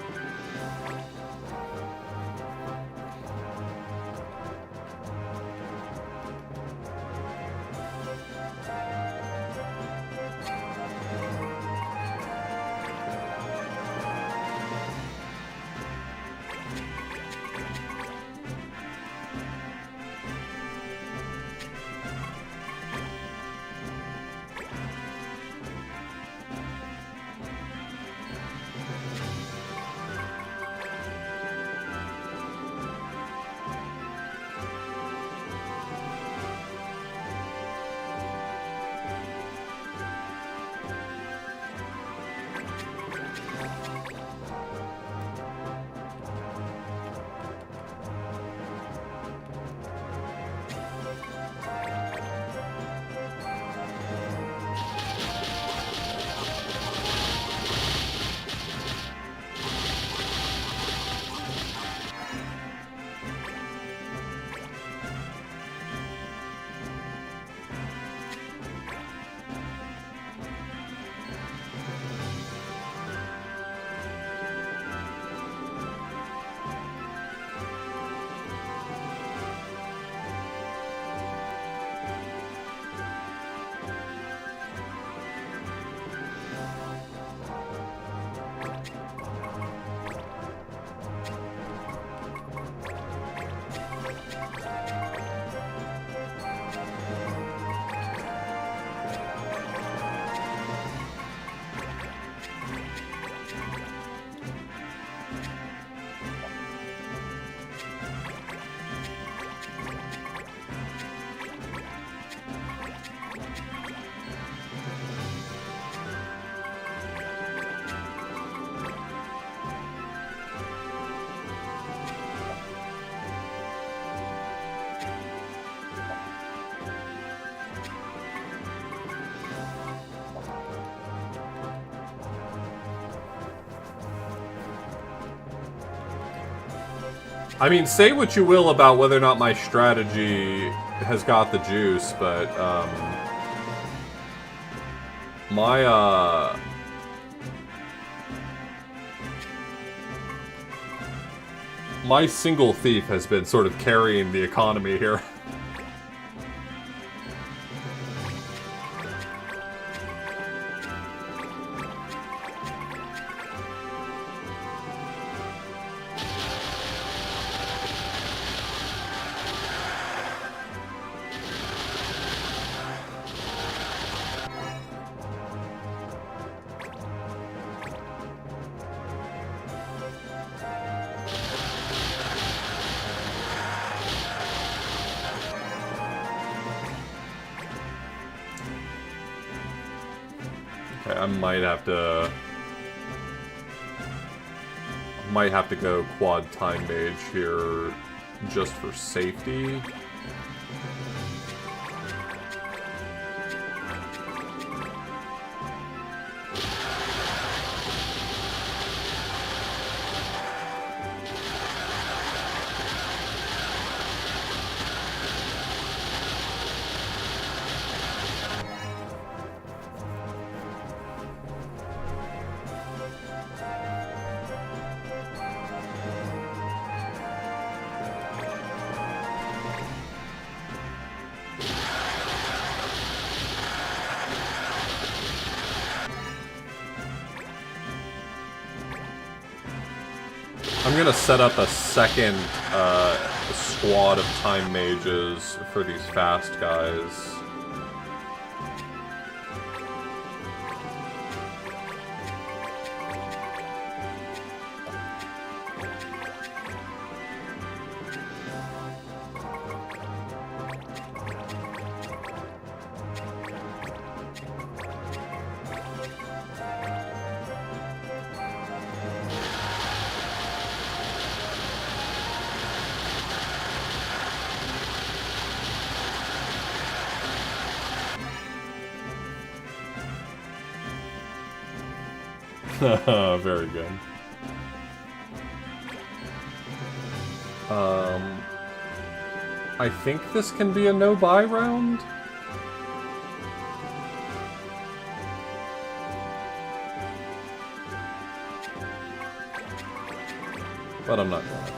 I mean, say what you will about whether or not my strategy has got the juice, but, my single thief has been sort of carrying the economy here. Might have to go quad time mage here just for safety. I'm gonna set up a second squad of time mages for these fast guys. Very good. I think this can be a no-buy round? But I'm not going to.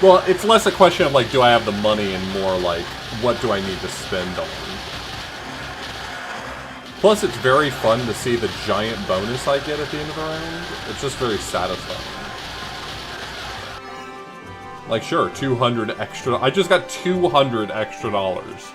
Well, it's less a question of, like, do I have the money and more, like, what do I need to spend on? Plus, it's very fun to see the giant bonus I get at the end of the round. It's just very satisfying. Like, sure, 200 extra... I just got 200 extra dollars.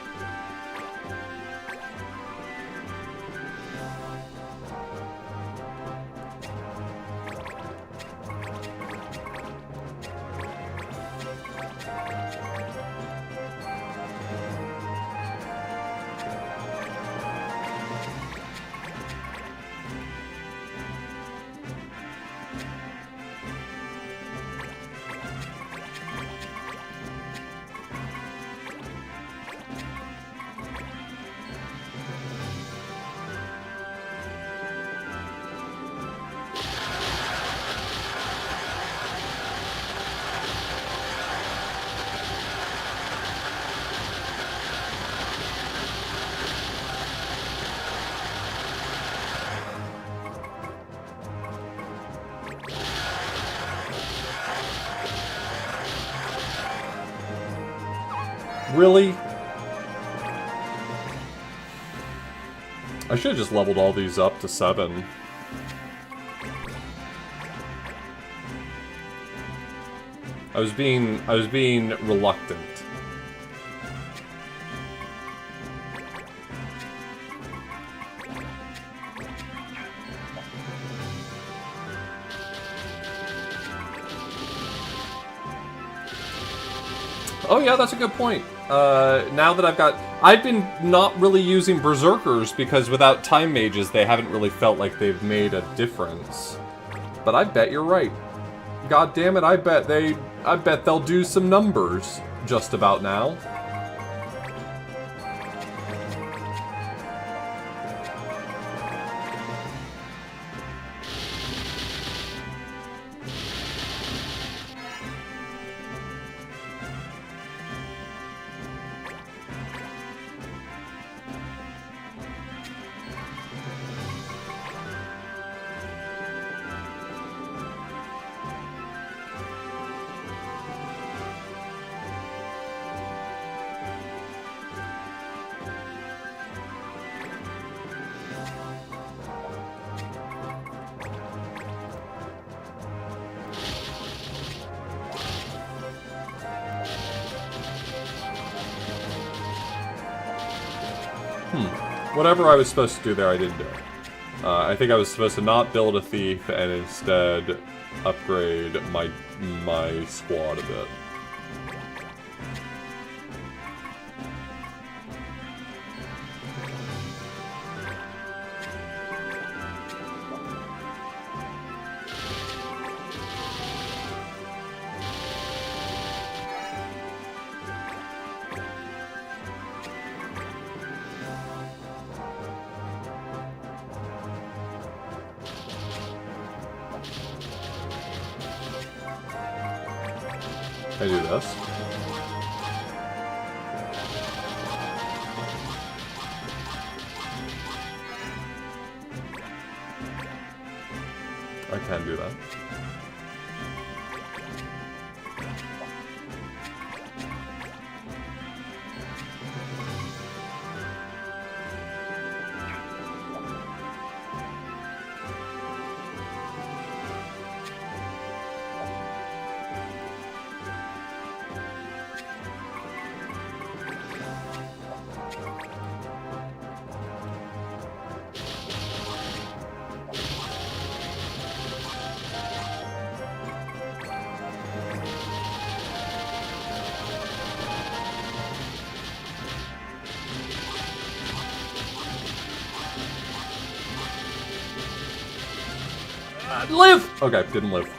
Really? I should have just leveled all these up to 7. I was being reluctant. Oh yeah, that's a good point. Now that I've been not really using Berserkers because without Time Mages, they haven't really felt like they've made a difference. but I bet you're right. God damn it, I bet they'll do some numbers just about now. Whatever I was supposed to do there, I didn't do it. I think I was supposed to not build a thief and instead upgrade my squad a bit. I do this. I can do that. Live! Okay, didn't live.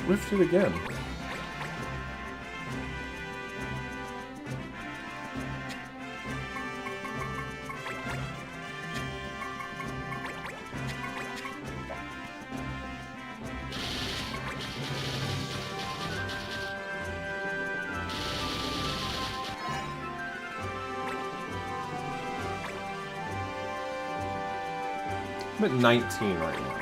Lift it again. I'm at 19 right now.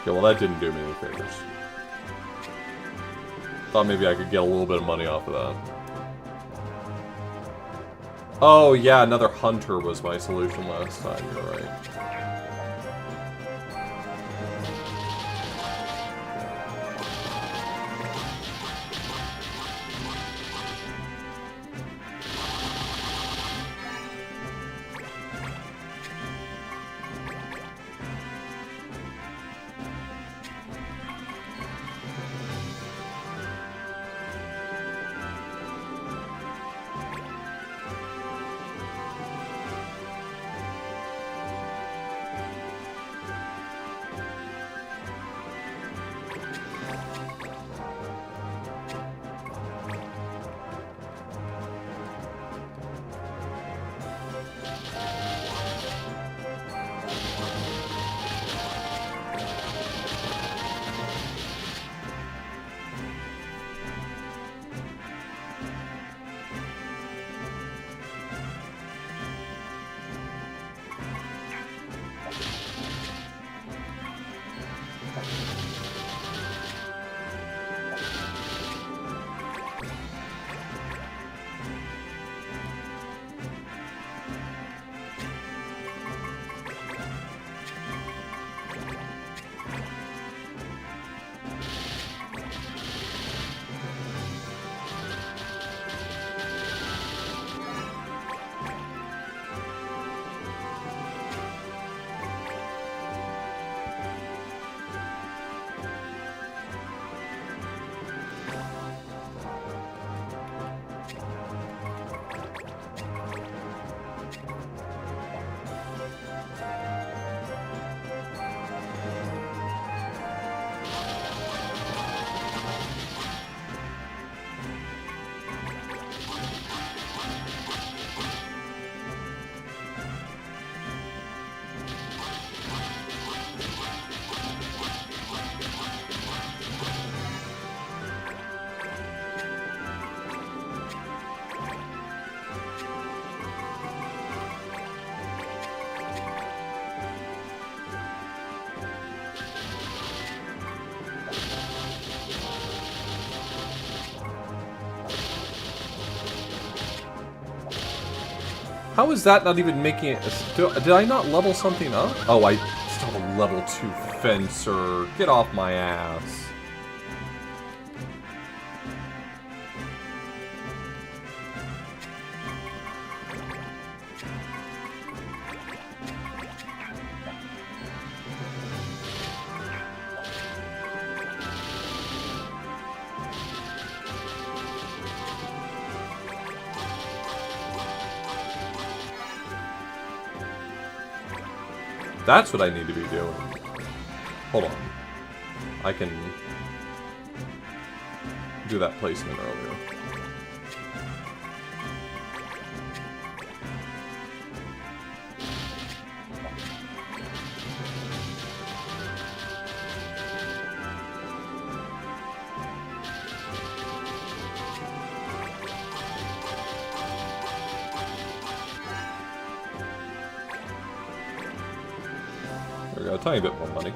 Okay, well that didn't do me any favors. Thought maybe I could get a little bit of money off of that. Oh, yeah, another hunter was my solution last time, you're right. How is that not even making it... Did I not level something up? Oh, I still have a level 2 fencer. Get off my ass. That's what I need to be doing. Hold on. I can do that placement earlier. There we go, a tiny bit more money.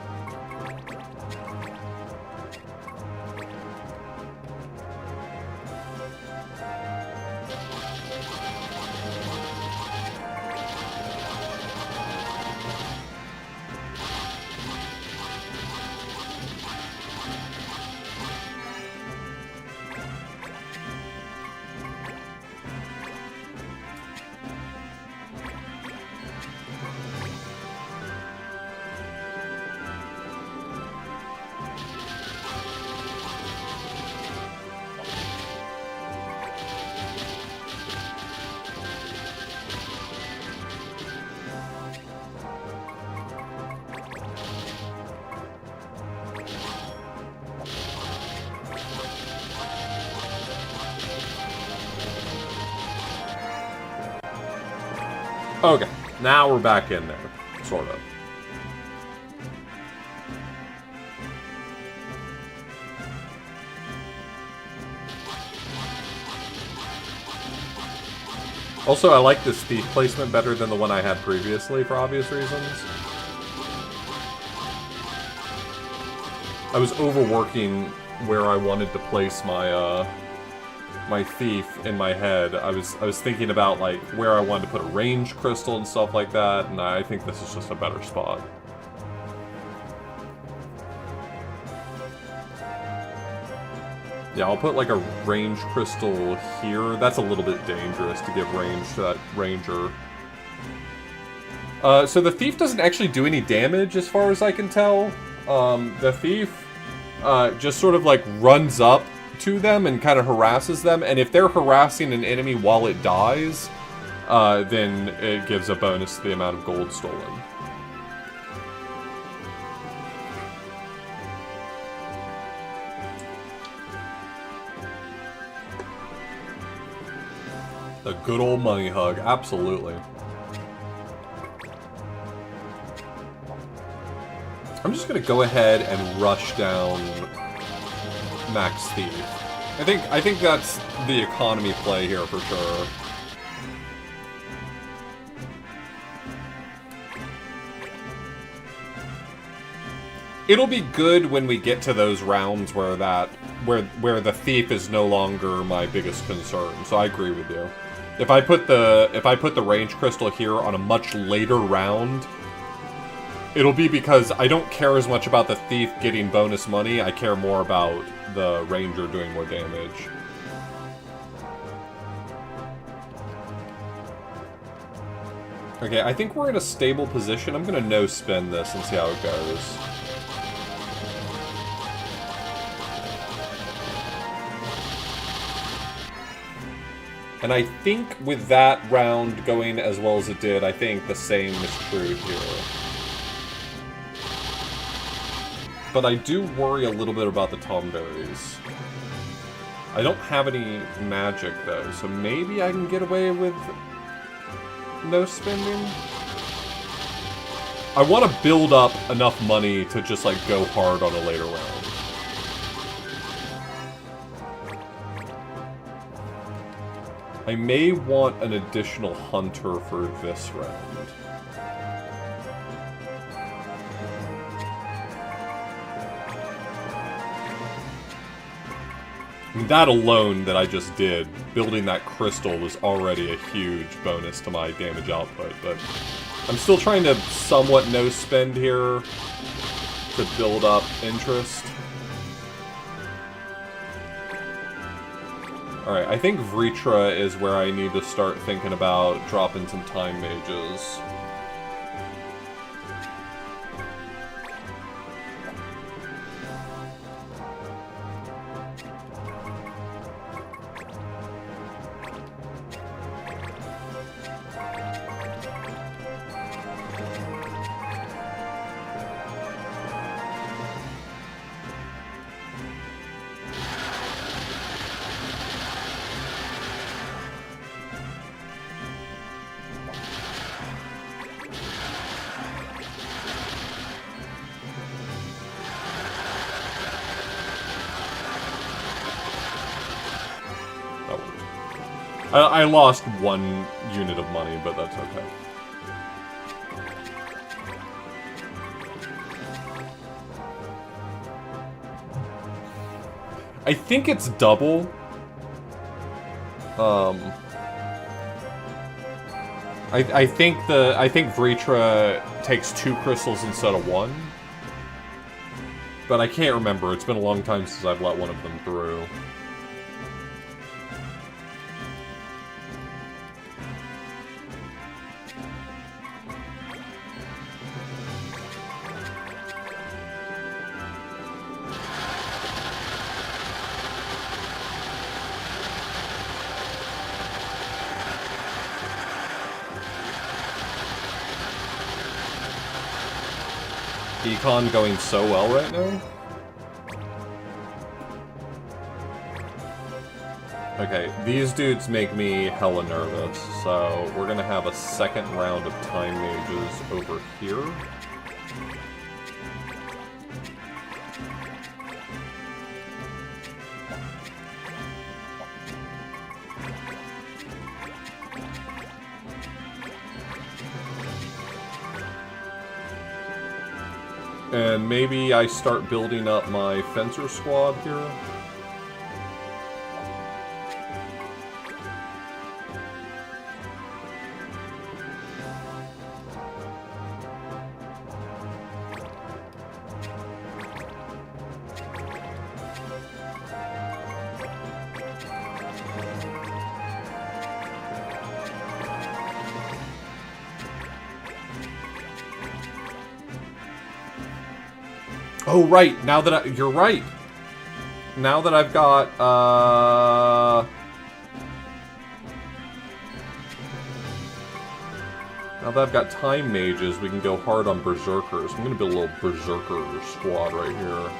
Okay, now we're back in there, sort of. Also, I like this thief placement better than the one I had previously, for obvious reasons. I was overworking where I wanted to place my my thief in my head. I was thinking about like where I wanted to put a range crystal and stuff like that, and I think this is just a better spot. Yeah, I'll put like a range crystal here. That's a little bit dangerous to give range to that ranger. So the thief doesn't actually do any damage as far as I can tell. The thief just sort of like runs up to them and kind of harasses them, and if they're harassing an enemy while it dies, then it gives a bonus to the amount of gold stolen. The good old money hug, absolutely. I'm just gonna go ahead and rush down Max Thief. I think that's the economy play here for sure. It'll be good when we get to those rounds where the thief is no longer my biggest concern. So I agree with you. If I put the range crystal here on a much later round, it'll be because I don't care as much about the thief getting bonus money. I care more about the ranger doing more damage. Okay, I think we're in a stable position. I'm gonna no-spin this and see how it goes. And I think with that round going as well as it did, I think the same is true here. But I do worry a little bit about the Tomberries. I don't have any magic though, so maybe I can get away with no spending. I want to build up enough money to just like go hard on a later round. I may want an additional hunter for this round. That alone that I just did, building that crystal, was already a huge bonus to my damage output, but I'm still trying to somewhat no-spend here to build up interest. Alright, I think Vritra is where I need to start thinking about dropping some time mages. I lost 1 unit of money, but that's okay. I think it's double. I think Vritra takes 2 crystals instead of 1. But I can't remember. It's been a long time since I've let one of them through. Econ going so well right now? Okay, these dudes make me hella nervous, so we're gonna have a second round of time mages over here. And maybe I start building up my fencer squad here. Oh, right. Now that you're right. Now that I've got, now that I've got Time Mages, we can go hard on Berserkers. I'm gonna build a little Berserker squad right here.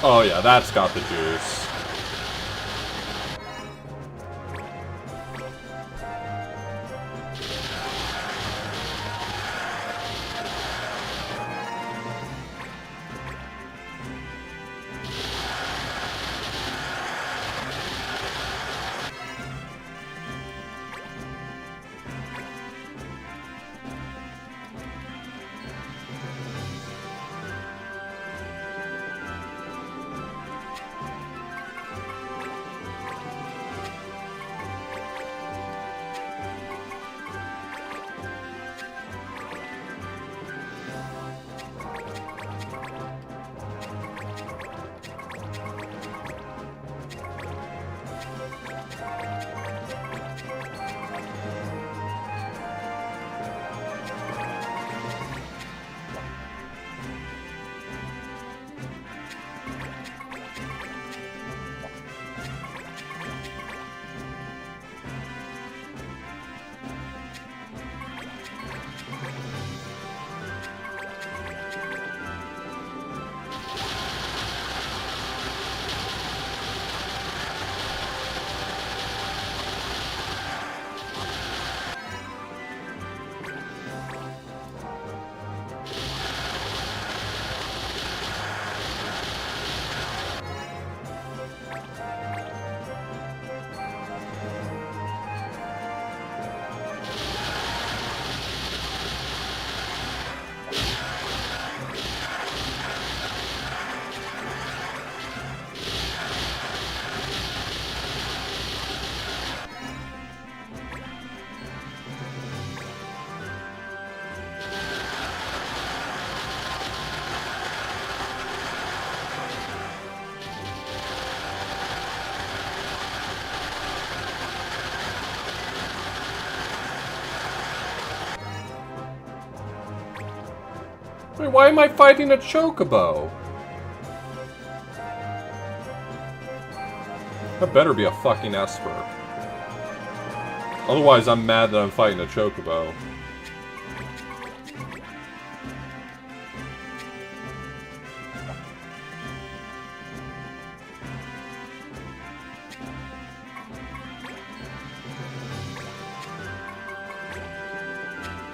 Oh yeah, that's got the juice. Wait, why am I fighting a Chocobo? That better be a fucking Esper. Otherwise, I'm mad that I'm fighting a Chocobo.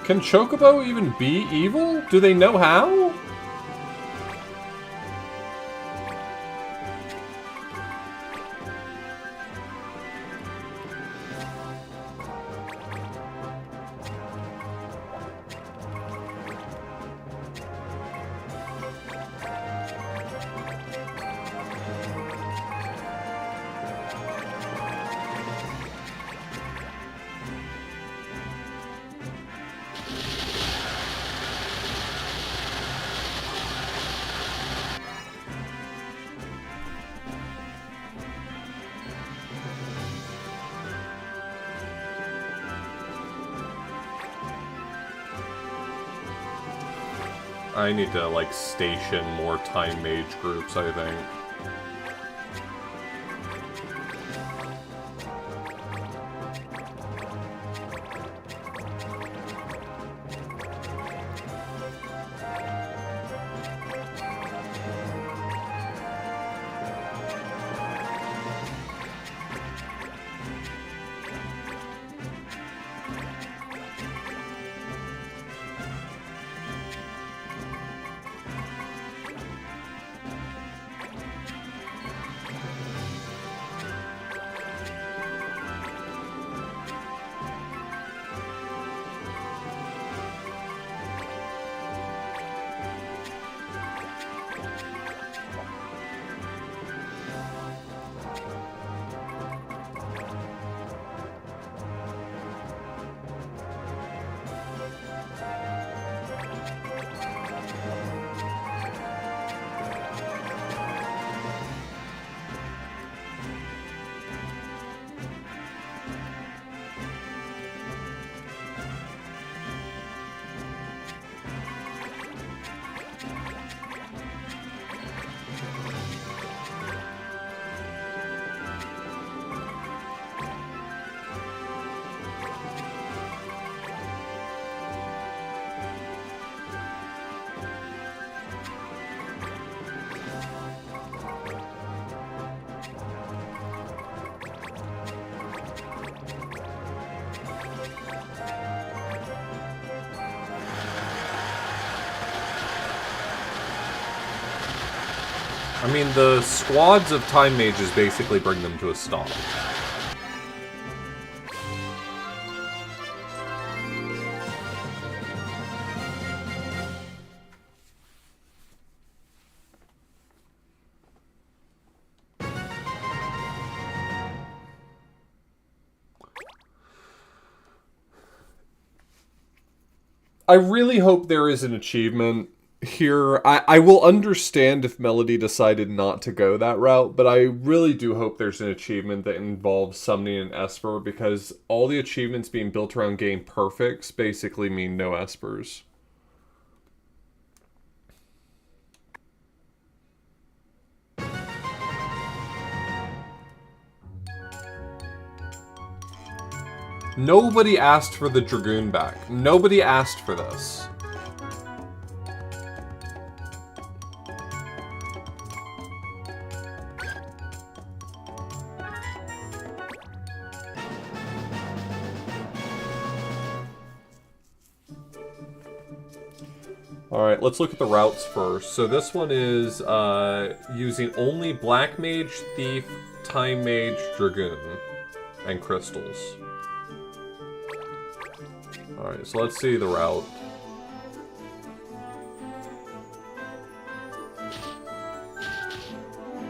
Can Chocobo even be evil? Do they know how? I need to, like, station more Time Mage groups, I think. I mean, the squads of Time Mages basically bring them to a stop. I really hope there is an achievement here. I will understand if Melody decided not to go that route, but I really do hope there's an achievement that involves summoning an Esper, because all the achievements being built around game perfects basically mean no Espers. Nobody asked for the Dragoon back. Nobody asked for this. Alright, let's look at the routes first. So this one is using only Black Mage, Thief, Time Mage, Dragoon, and Crystals. Alright, so let's see the route.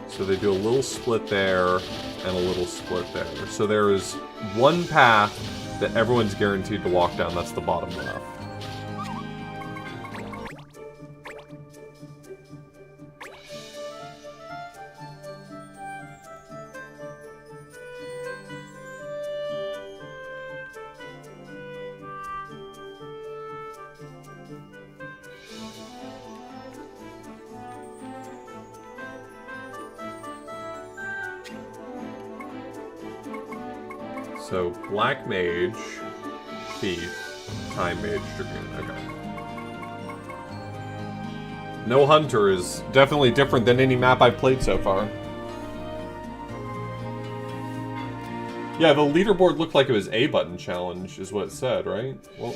So they do a little split there, and a little split there. So there is one path that everyone's guaranteed to walk down, that's the bottom left. So, Black Mage, Thief, Time Mage, Dragoon. Okay. No Hunter is definitely different than any map I've played so far. Yeah, the leaderboard looked like it was A button challenge, is what it said, right? Well,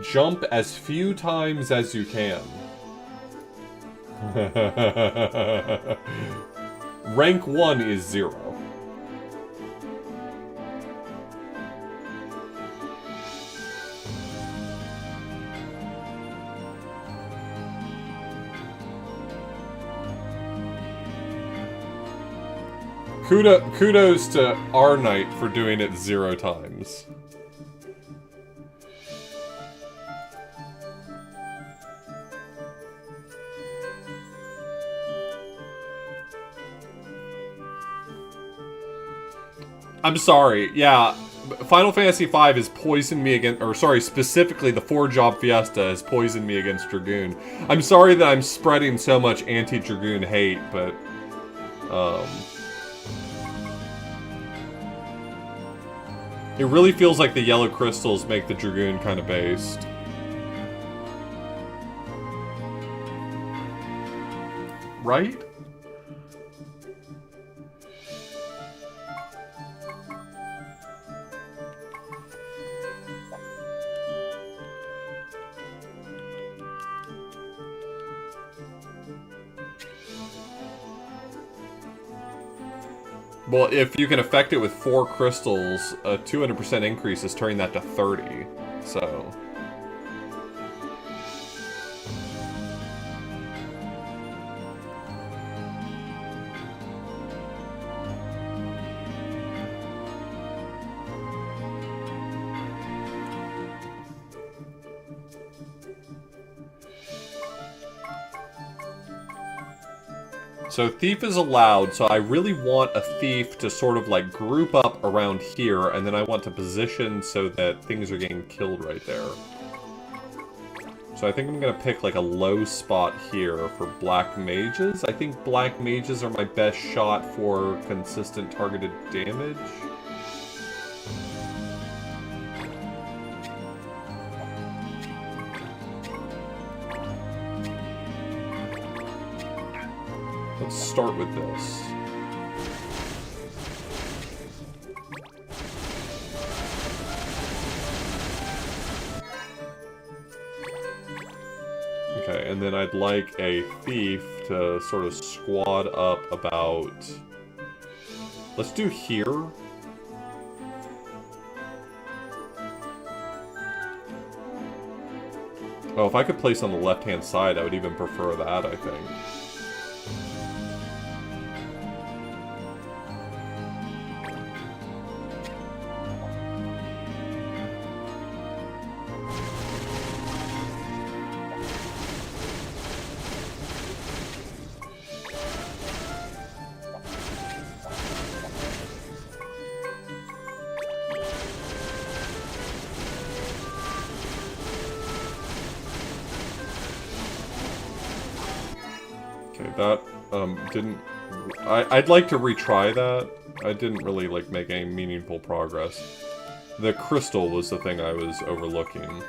jump as few times as you can. Rank 1 is 0. Kudos to our knight for doing it 0 times. I'm sorry, yeah. Final Fantasy V has poisoned me against, or sorry, specifically the 4-job Fiesta has poisoned me against Dragoon. I'm sorry that I'm spreading so much anti-Dragoon hate, but, it really feels like the yellow crystals make the Dragoon kind of based. Right? Well, if you can affect it with 4 crystals, a 200% increase is turning that to 30, so... So Thief is allowed, so I really want a Thief to sort of like group up around here, and then I want to position so that things are getting killed right there. So I think I'm gonna pick like a low spot here for Black Mages. I think Black Mages are my best shot for consistent targeted damage. Let's start with this. Okay, and then I'd like a thief to sort of squad up about... Let's do here. Oh, if I could place on the left-hand side, I would even prefer that, I think. That, didn't... I'd like to retry that. I didn't really, like, make any meaningful progress. The crystal was the thing I was overlooking.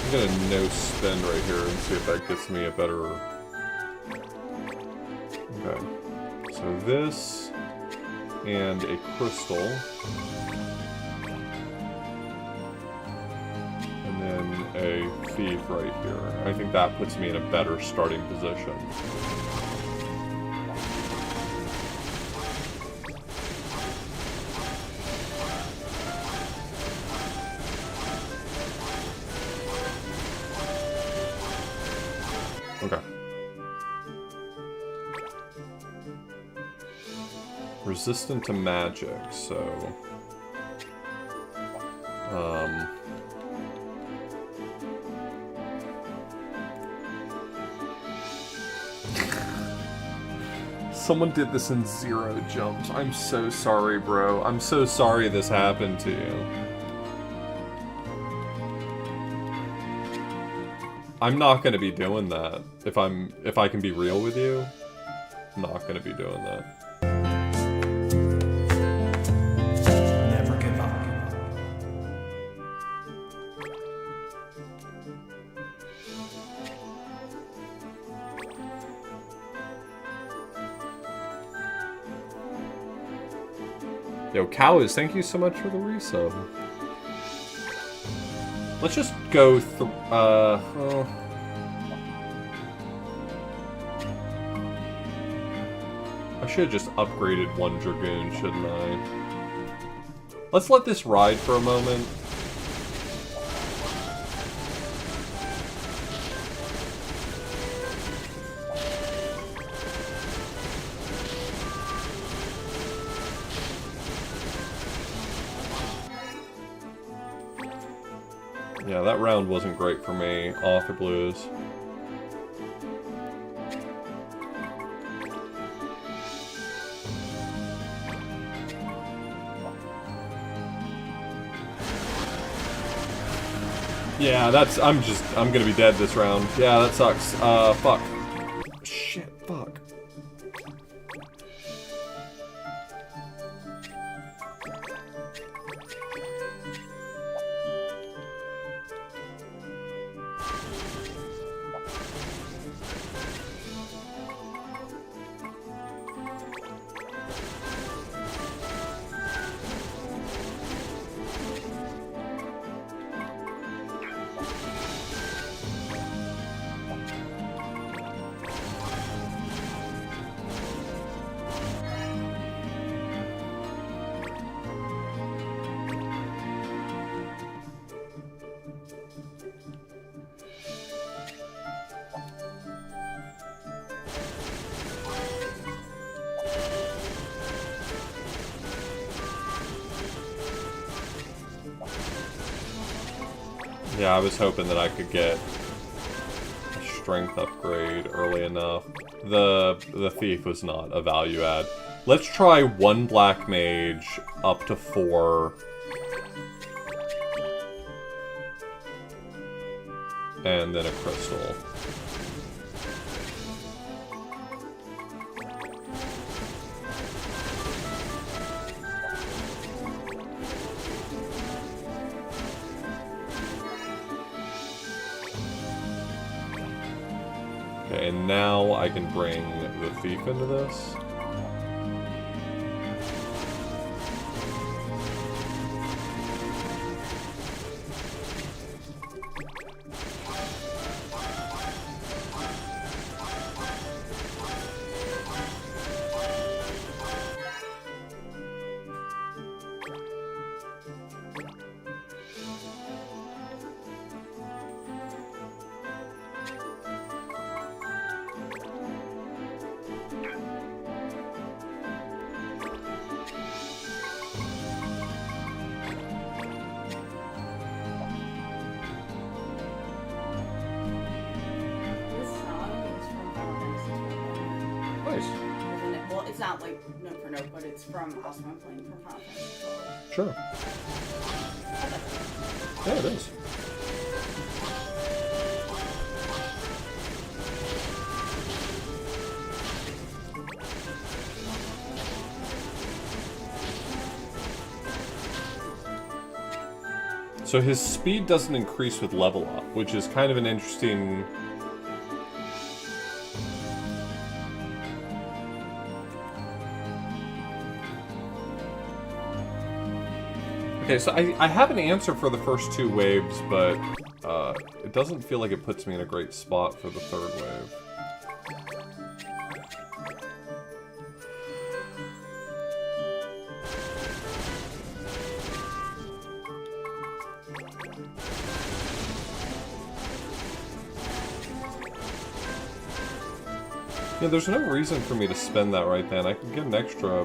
I'm gonna no-spend right here and see if that gets me a better... Okay. So this... and a crystal. And then a thief right here. I think that puts me in a better starting position. Okay. Resistant to magic, so... Someone did this in 0 jumps. I'm so sorry, bro. I'm so sorry this happened to you. I'm not gonna be doing that. If I can be real with you, I'm not gonna be doing that. Never give up. Yo, Cows, thank you so much for the resub. Let's just go through, well... I should have just upgraded 1 Dragoon, shouldn't I? Let's let this ride for a moment. Yeah, that round wasn't great for me. Author Blues. Yeah, I'm gonna be dead this round. Yeah, that sucks. Fuck. Shit, fuck. Yeah, I was hoping that I could get a strength upgrade early enough. The thief was not a value add. Let's try 1 black mage up to 4. And then a crystal. Okay, and now I can bring the thief into this. not like note for note, but it's from also I'm playing from Final Fantasy 12. Sure. Yeah, it is. So his speed doesn't increase with level up, which is kind of an interesting... Okay, so I have an answer for the first two waves, but it doesn't feel like it puts me in a great spot for the third wave. Yeah, there's no reason for me to spend that right then. I can get an extra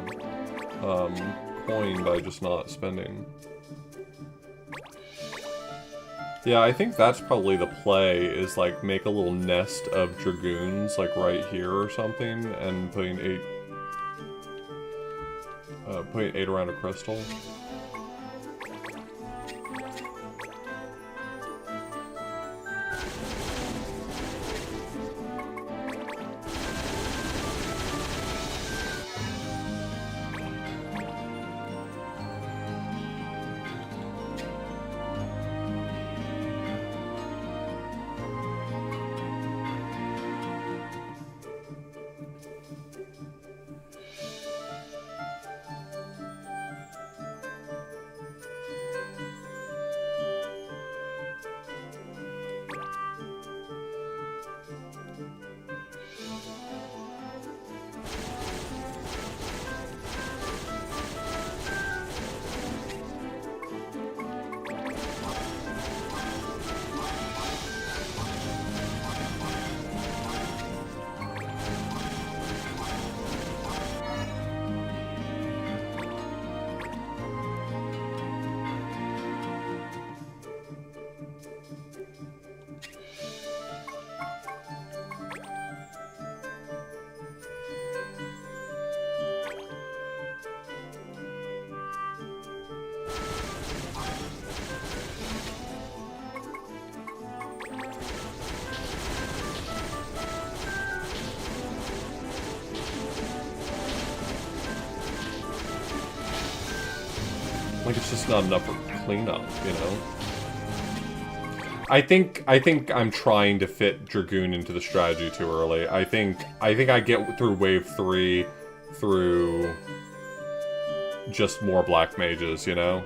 coin by just not spending. Yeah, I think that's probably the play, is like make a little nest of dragoons like right here or something, and putting 8 around a crystal. Like, it's just not enough for cleanup, you know? I think I'm trying to fit Dragoon into the strategy too early. I think I get through Wave 3 through just more Black Mages, you know?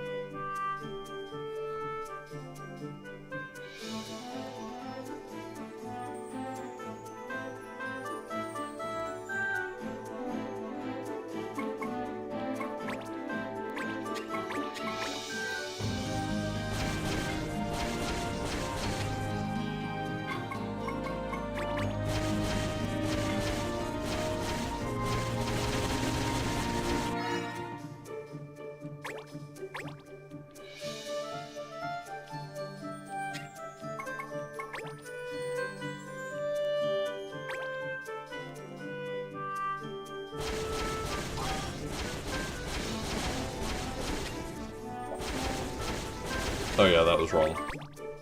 Oh yeah, that was wrong.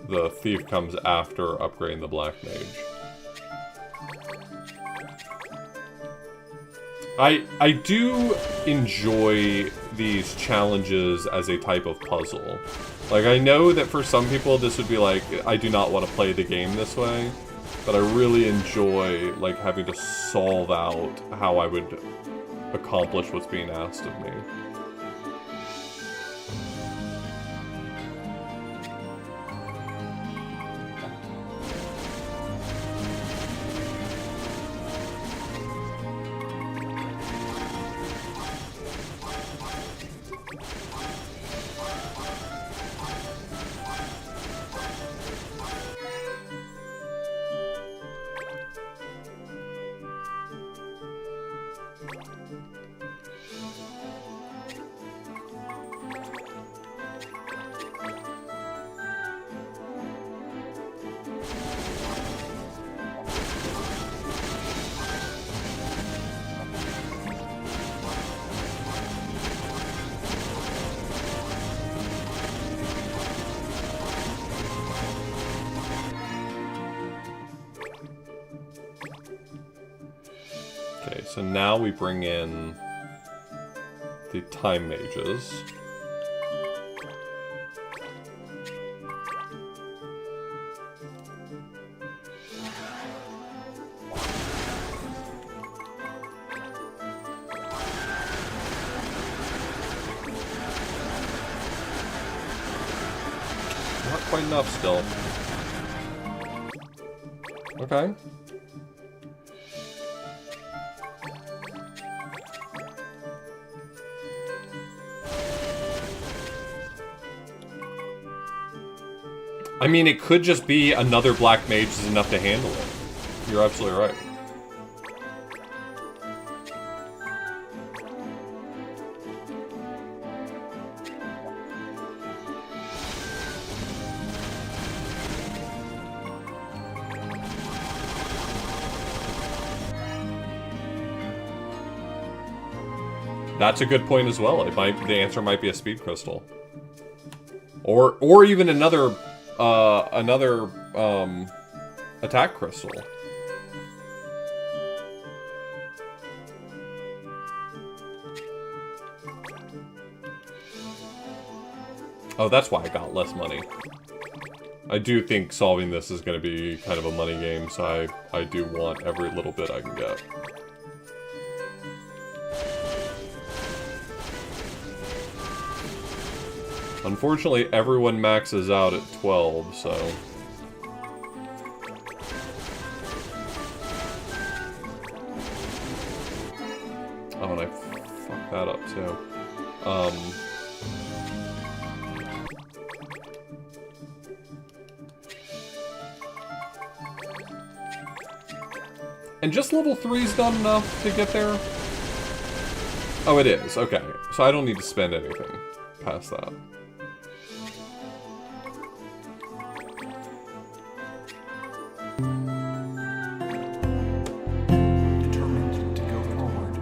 The Thief comes after upgrading the Black Mage. I do enjoy these challenges as a type of puzzle. Like, I know that for some people this would be like, I do not want to play the game this way, but I really enjoy, like, having to solve out how I would accomplish what's being asked of me. Okay, so now we bring in the time mages. Not quite enough still. Okay. I mean, it could just be another black mage is enough to handle it. You're absolutely right. That's a good point as well. The answer might be a speed crystal, or even another attack crystal. Oh, that's why I got less money. I do think solving this is going to be kind of a money game, so I do want every little bit I can get. Unfortunately, everyone maxes out at 12, so... Oh, and I fucked that up, too. And just level 3's not enough to get there? Oh, it is. Okay. So I don't need to spend anything past that. Determined to go forward.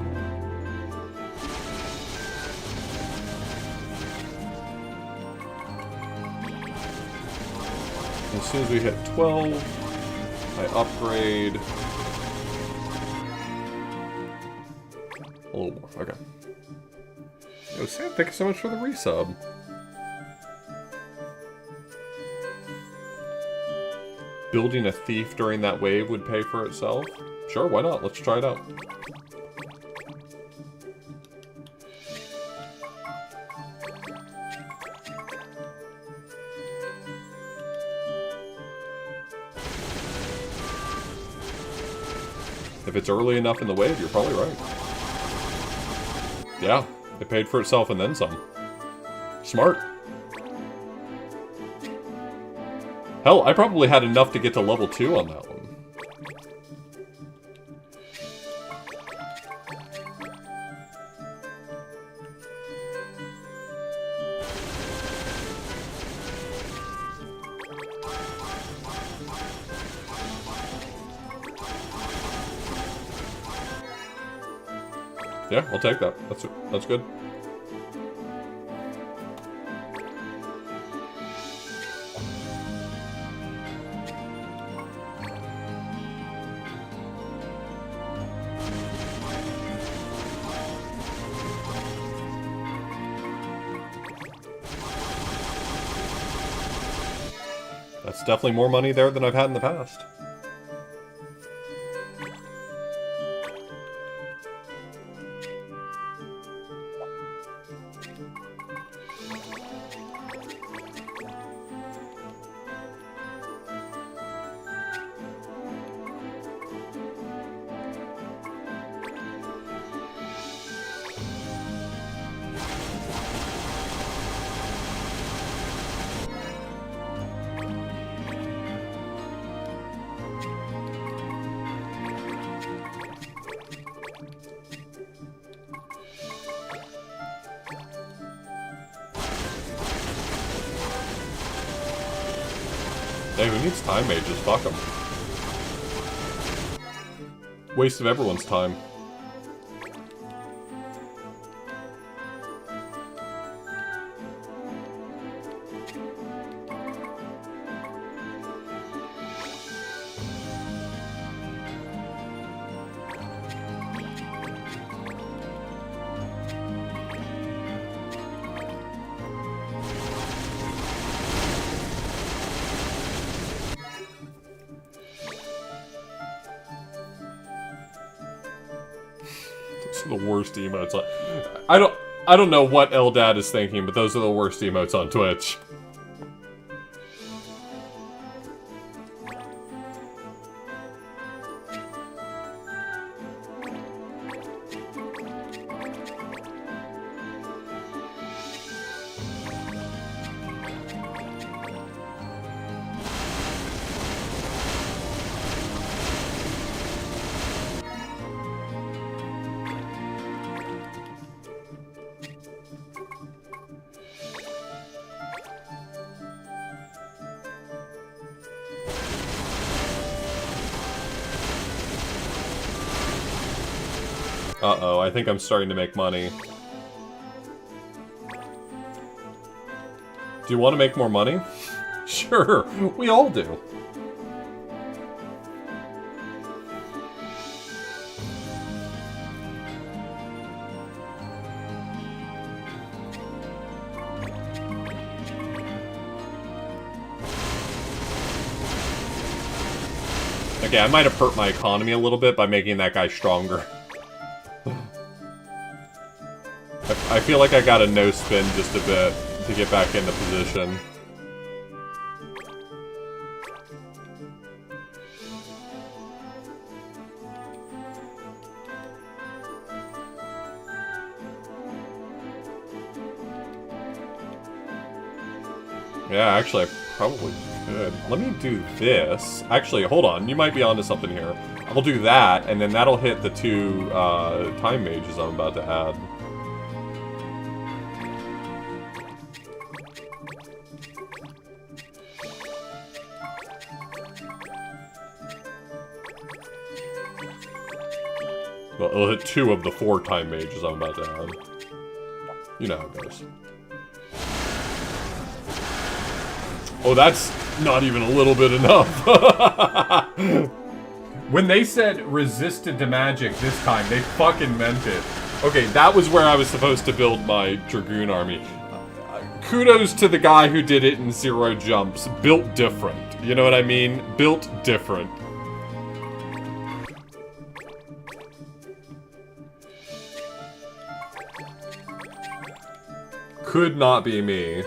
As soon as we hit 12, I upgrade. A little more, okay. Yo, Sam, thank you so much for the resub. Building a thief during that wave would pay for itself? Sure, why not? Let's try it out. If it's early enough in the wave, you're probably right. Yeah, it paid for itself and then some. Smart. Hell, I probably had enough to get to level 2 on that one. Yeah, I'll take that. That's good. That's definitely more money there than I've had in the past. Hey, who needs time mages? Fuck them. Waste of everyone's time. Those are the worst emotes. I don't know what Eldad is thinking, but those are the worst emotes on Twitch. Uh-oh, I think I'm starting to make money. Do you want to make more money? Sure, we all do. Okay, I might have hurt my economy a little bit by making that guy stronger. I feel like I gotta no-spin just a bit to get back into position. Yeah, actually, I probably could. Let me do this. Actually, hold on. You might be onto something here. I'll do that, and then that'll hit the 2 time mages I'm about to add. Well, it'll hit 2 of the 4 time mages I'm about to add. You know how it goes. Oh, that's not even a little bit enough. When they said resisted to magic this time, they fucking meant it. Okay, that was where I was supposed to build my Dragoon army. Kudos to the guy who did it in 0 jumps. Built different. You know what I mean? Built different. Could not be me.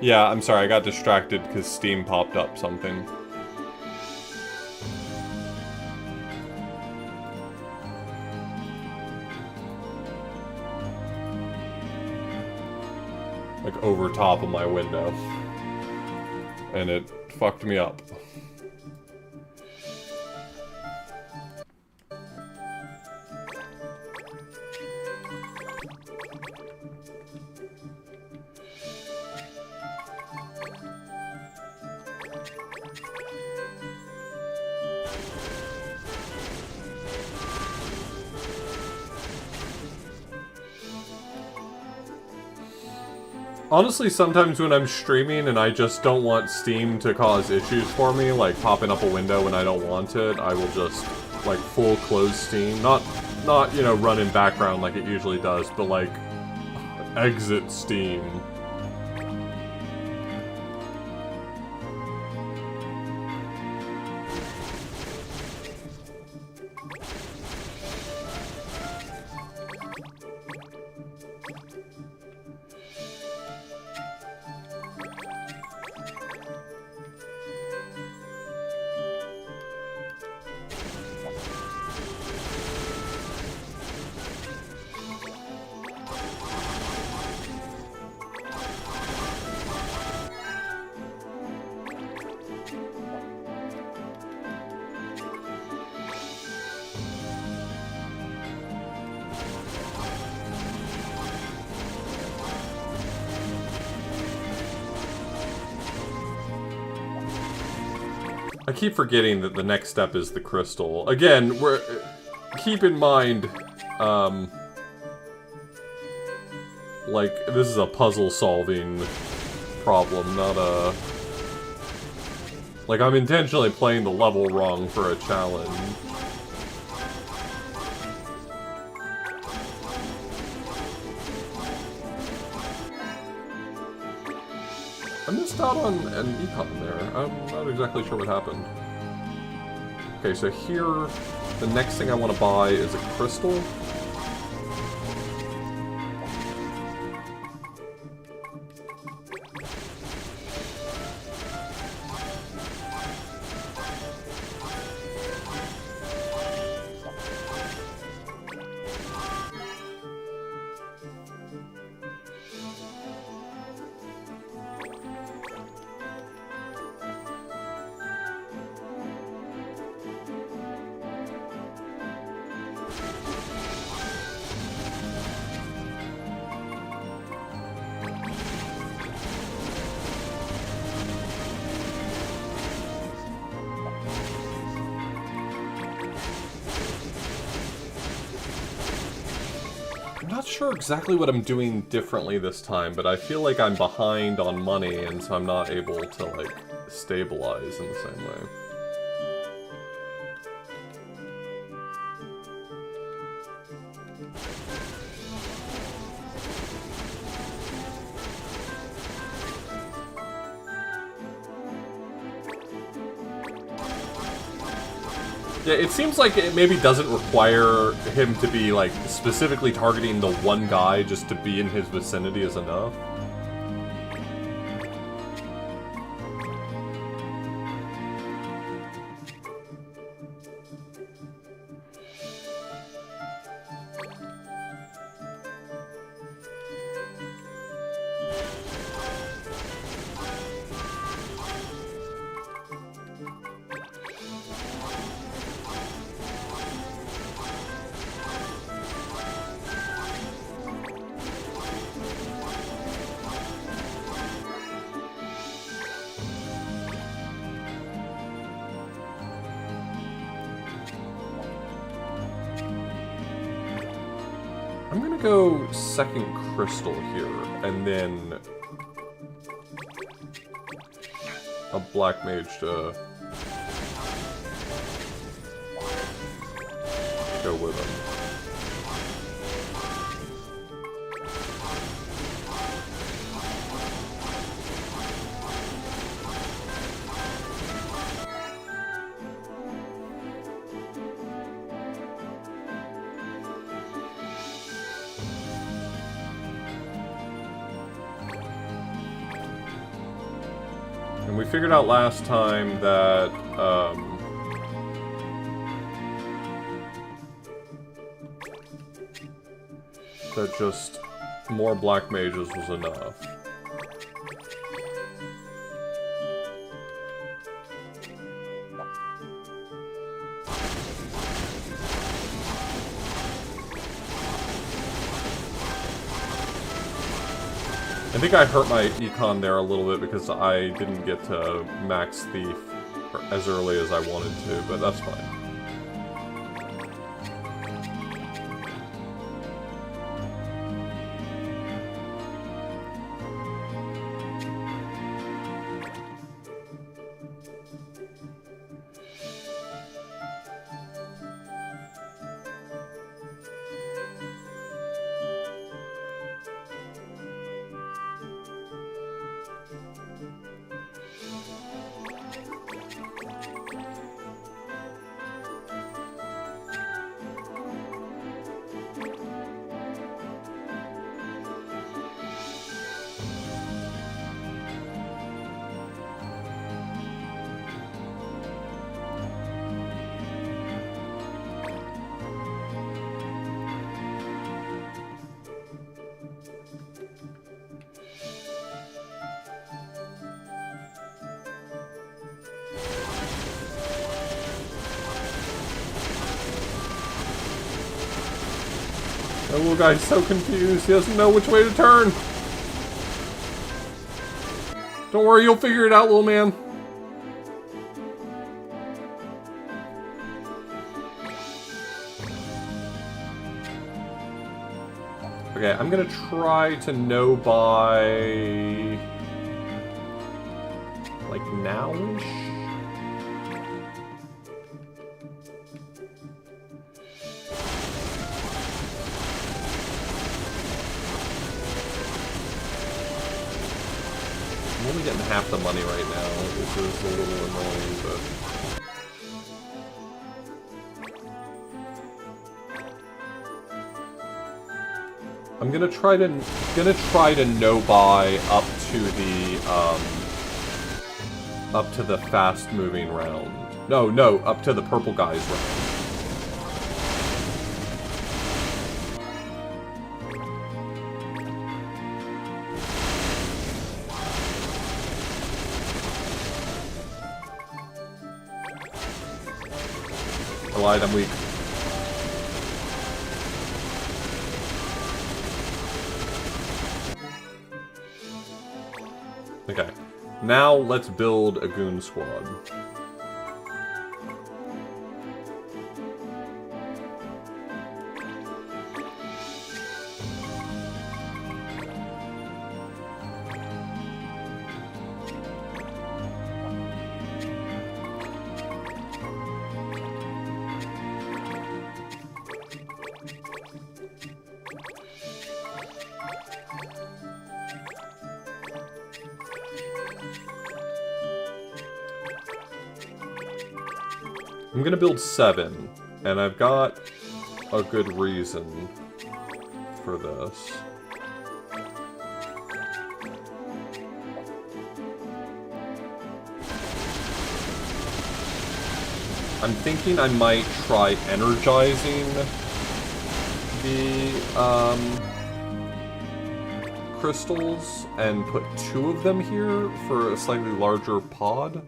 Yeah, I'm sorry, I got distracted because Steam popped up something. Like over top of my window. And it fucked me up. Honestly, sometimes when I'm streaming and I just don't want Steam to cause issues for me, like popping up a window when I don't want it, I will just, like, full close Steam. Not, you know, run in background like it usually does, but, like, exit Steam. I keep forgetting that the next step is the crystal. Again, keep in mind, like, this is a puzzle-solving problem, not a... Like, I'm intentionally playing the level wrong for a challenge. I missed out on an econ there. I'm not exactly sure what happened. Okay, so here, the next thing I want to buy is a crystal. I'm not sure exactly what I'm doing differently this time, but I feel like I'm behind on money, and so I'm not able to, like, stabilize in the same way. Yeah, it seems like it maybe doesn't require him to be, like, specifically targeting the one guy just to be in his vicinity is enough. I'm gonna go second crystal here, and then a black mage to go with him. And we figured out last time that, that just more black mages was enough. I think I hurt my econ there a little bit because I didn't get to max thief as early as I wanted to, but that's fine. That little guy's so confused, he doesn't know which way to turn. Don't worry, you'll figure it out, little man. Okay, I'm gonna try to no-buy... like, now-ish? I'm only getting half the money right now, which is a little annoying, but... I'm gonna try to no buy up to the fast moving round. No, up to the purple guys round. I lied, I'm weak. Okay, now let's build a goon squad. I'm gonna build 7, and I've got a good reason for this. I'm thinking I might try energizing the crystals and put 2 of them here for a slightly larger pod.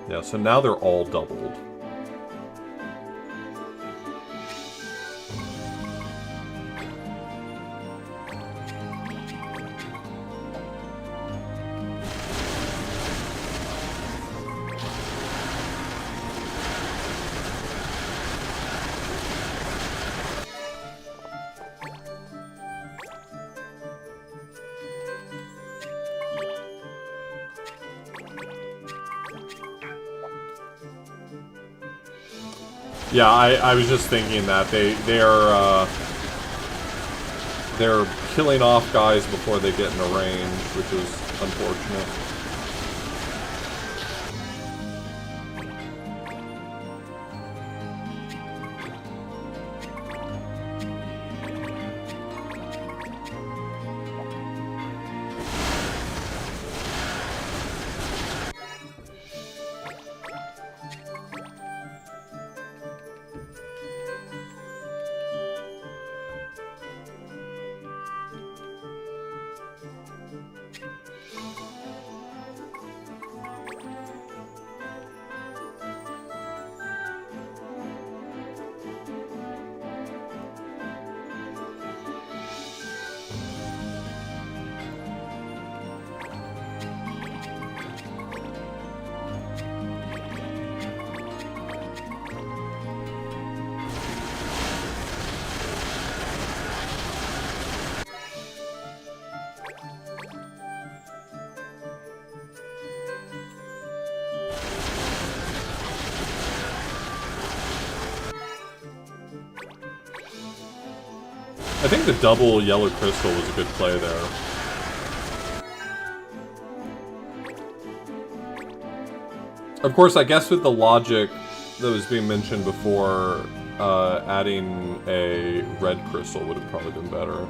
Yeah, so now they're all doubled. Yeah, I was just thinking that they're killing off guys before they get in the range, which is unfortunate. I think the double yellow crystal was a good play there. Of course, I guess with the logic that was being mentioned before, adding a red crystal would have probably been better.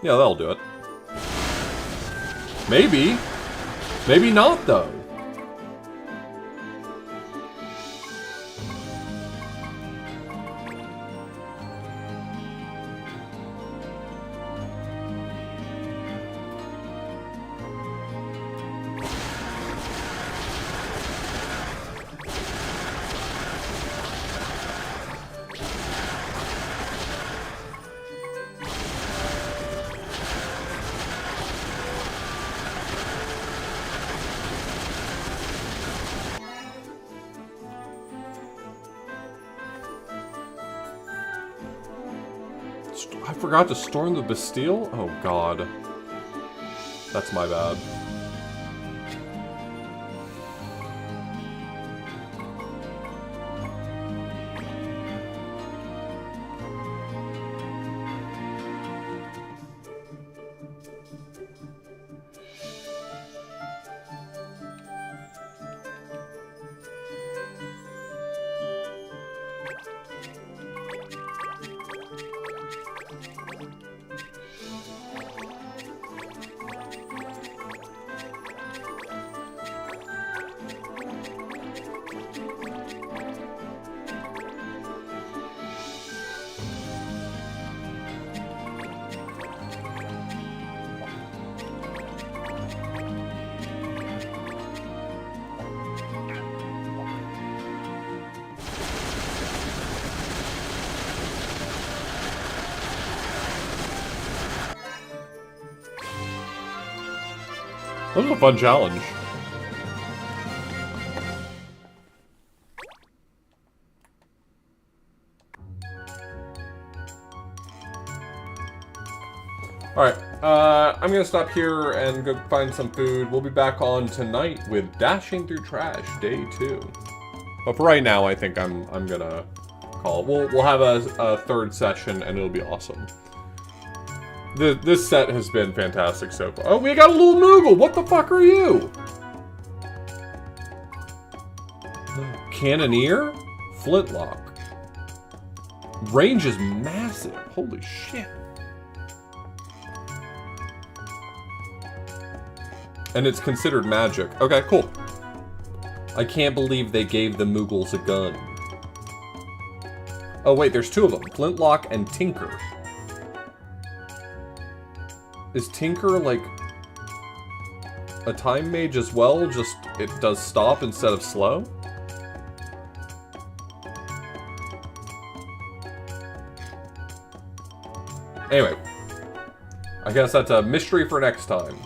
Yeah, that'll do it. Maybe. Maybe not, though. I forgot to storm the Bastille? Oh god. That's my bad. That was a fun challenge. Alright, I'm gonna stop here and go find some food. We'll be back on tonight with Dashing Through Trash, Day 2. But for right now, I think I'm gonna call it. We'll have a third session, and it'll be awesome. This set has been fantastic so far. Oh, we got a little Moogle! What the fuck are you? Cannoneer? Flintlock. Range is massive. Holy shit. And it's considered magic. Okay, cool. I can't believe they gave the Moogles a gun. Oh wait, there's two of them. Flintlock and Tinker. Is Tinker, like, a time mage as well? Just, it does stop instead of slow? Anyway. I guess that's a mystery for next time.